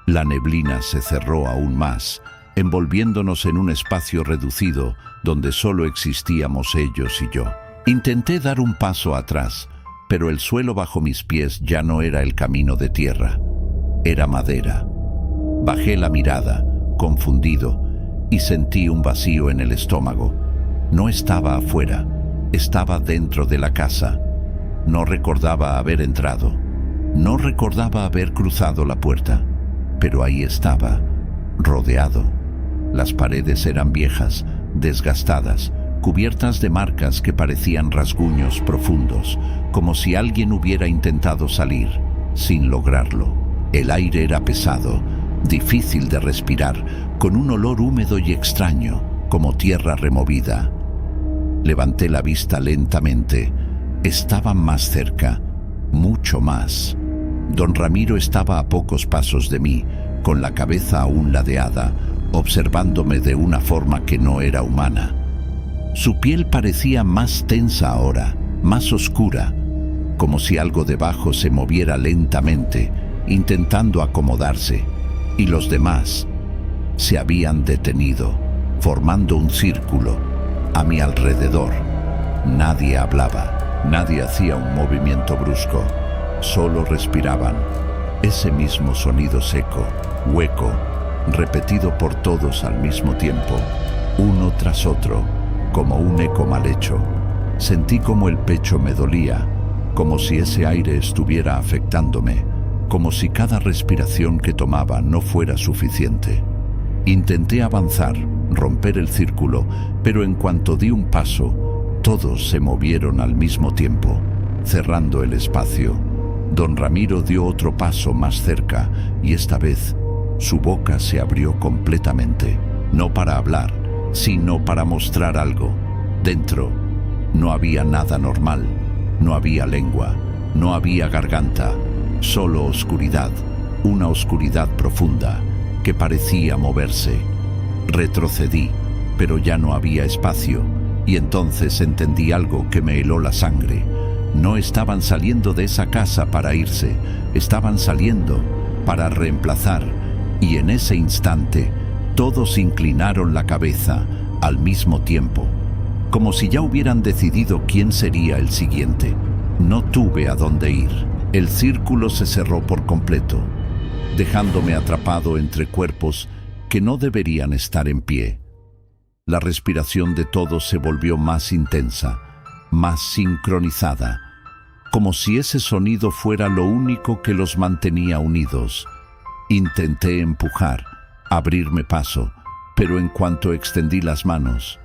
La neblina se cerró aún más, envolviéndonos en un espacio reducido donde solo existíamos ellos y yo. Intenté dar un paso atrás, pero el suelo bajo mis pies ya no era el camino de tierra, era madera. Bajé la mirada, confundido, y sentí un vacío en el estómago. No estaba afuera, estaba dentro de la casa. No recordaba haber entrado, no recordaba haber cruzado la puerta, pero ahí estaba, rodeado. Las paredes eran viejas, desgastadas, cubiertas de marcas que parecían rasguños profundos, como si alguien hubiera intentado salir, sin lograrlo. El aire era pesado, difícil de respirar, con un olor húmedo y extraño, como tierra removida. Levanté la vista lentamente. Estaban más cerca, mucho más. Don Ramiro estaba a pocos pasos de mí, con la cabeza aún ladeada, observándome de una forma que no era humana. Su piel parecía más tensa ahora, más oscura, como si algo debajo se moviera lentamente, intentando acomodarse, y los demás se habían detenido, formando un círculo a mi alrededor. Nadie hablaba, nadie hacía un movimiento brusco, solo respiraban. Ese mismo sonido seco, hueco, repetido por todos al mismo tiempo, uno tras otro, como un eco mal hecho. Sentí como el pecho me dolía, como si ese aire estuviera afectándome, como si cada respiración que tomaba no fuera suficiente. Intenté avanzar, romper el círculo, pero en cuanto di un paso, todos se movieron al mismo tiempo, cerrando el espacio. Don Ramiro dio otro paso más cerca, y esta vez su boca se abrió completamente, no para hablar, sino para mostrar algo. Dentro no había nada normal, no había lengua, no había garganta, solo oscuridad, una oscuridad profunda que parecía moverse. Retrocedí, pero ya no había espacio, y entonces entendí algo que me heló la sangre. No estaban saliendo de esa casa para irse, estaban saliendo para reemplazar, y en ese instante todos inclinaron la cabeza al mismo tiempo, como si ya hubieran decidido quién sería el siguiente. No tuve a dónde ir. El círculo se cerró por completo, dejándome atrapado entre cuerpos que no deberían estar en pie. La respiración de todos se volvió más intensa, más sincronizada, como si ese sonido fuera lo único que los mantenía unidos. Intenté empujar, abrirme paso, pero en cuanto extendí las manos,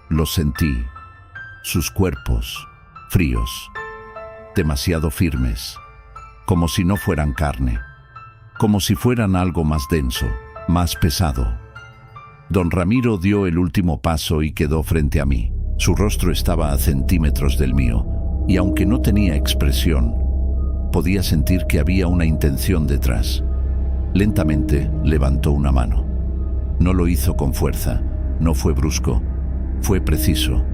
los sentí, sus cuerpos, fríos, demasiado firmes, como si no fueran carne, como si fueran algo más denso, más pesado. Don Ramiro dio el último paso y quedó frente a mí. Su rostro estaba a centímetros del mío, y aunque no tenía expresión, podía sentir que había una intención detrás. Lentamente levantó una mano. No lo hizo con fuerza, no fue brusco, fue preciso.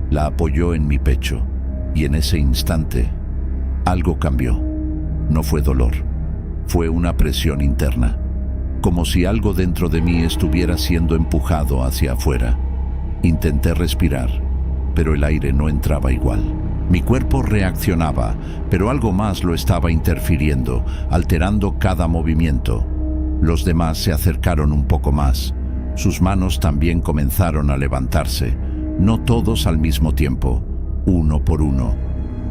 La apoyó en mi pecho, y en ese instante algo cambió. No fue dolor, fue una presión interna, como si algo dentro de mí estuviera siendo empujado hacia afuera. Intenté respirar, pero el aire no entraba igual. Mi cuerpo reaccionaba, pero algo más lo estaba interfiriendo, alterando cada movimiento. Los demás se acercaron un poco más. Sus manos también comenzaron a levantarse, no todos al mismo tiempo, uno por uno,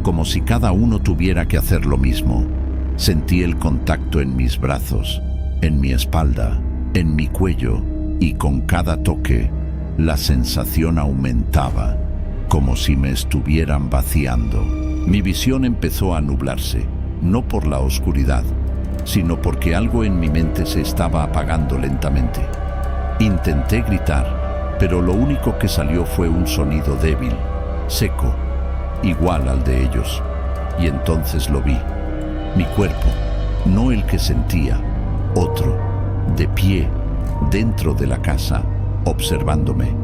como si cada uno tuviera que hacer lo mismo. Sentí el contacto en mis brazos, en mi espalda, en mi cuello, y con cada toque, la sensación aumentaba, como si me estuvieran vaciando. Mi visión empezó a nublarse, no por la oscuridad, sino porque algo en mi mente se estaba apagando lentamente. Intenté gritar, pero lo único que salió fue un sonido débil, seco, igual al de ellos. Y entonces lo vi. Mi cuerpo, no el que sentía, otro, de pie, dentro de la casa, observándome,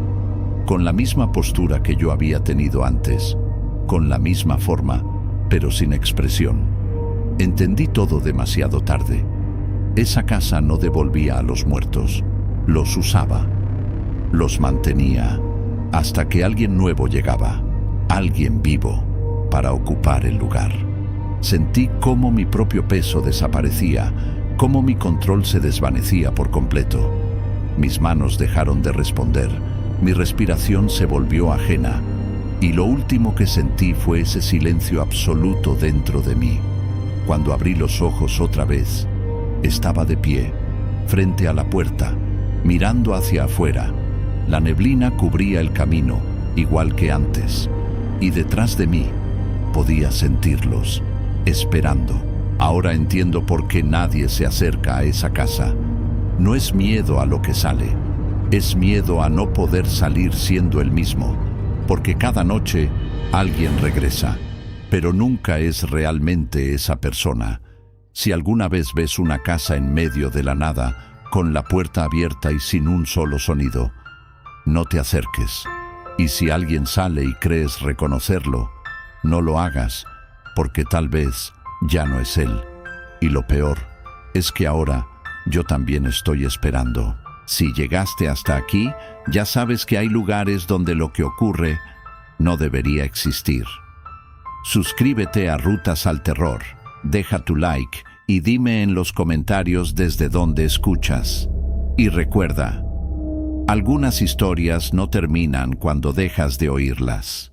con la misma postura que yo había tenido antes, con la misma forma, pero sin expresión. Entendí todo demasiado tarde. Esa casa no devolvía a los muertos, los usaba, los mantenía, hasta que alguien nuevo llegaba, alguien vivo, para ocupar el lugar. Sentí cómo mi propio peso desaparecía, cómo mi control se desvanecía por completo. Mis manos dejaron de responder, mi respiración se volvió ajena, y lo último que sentí fue ese silencio absoluto dentro de mí. Cuando abrí los ojos otra vez, estaba de pie, frente a la puerta, mirando hacia afuera. La neblina cubría el camino, igual que antes, y detrás de mí podía sentirlos, esperando. Ahora entiendo por qué nadie se acerca a esa casa. No es miedo a lo que sale, es miedo a no poder salir siendo el mismo, porque cada noche alguien regresa, pero nunca es realmente esa persona. Si alguna vez ves una casa en medio de la nada, con la puerta abierta y sin un solo sonido, no te acerques. Y si alguien sale y crees reconocerlo, no lo hagas, porque tal vez ya no es él. Y lo peor es que ahora yo también estoy esperando. Si llegaste hasta aquí, ya sabes que hay lugares donde lo que ocurre no debería existir. Suscríbete a Rutas al Terror, deja tu like y dime en los comentarios desde dónde escuchas. Y recuerda, algunas historias no terminan cuando dejas de oírlas.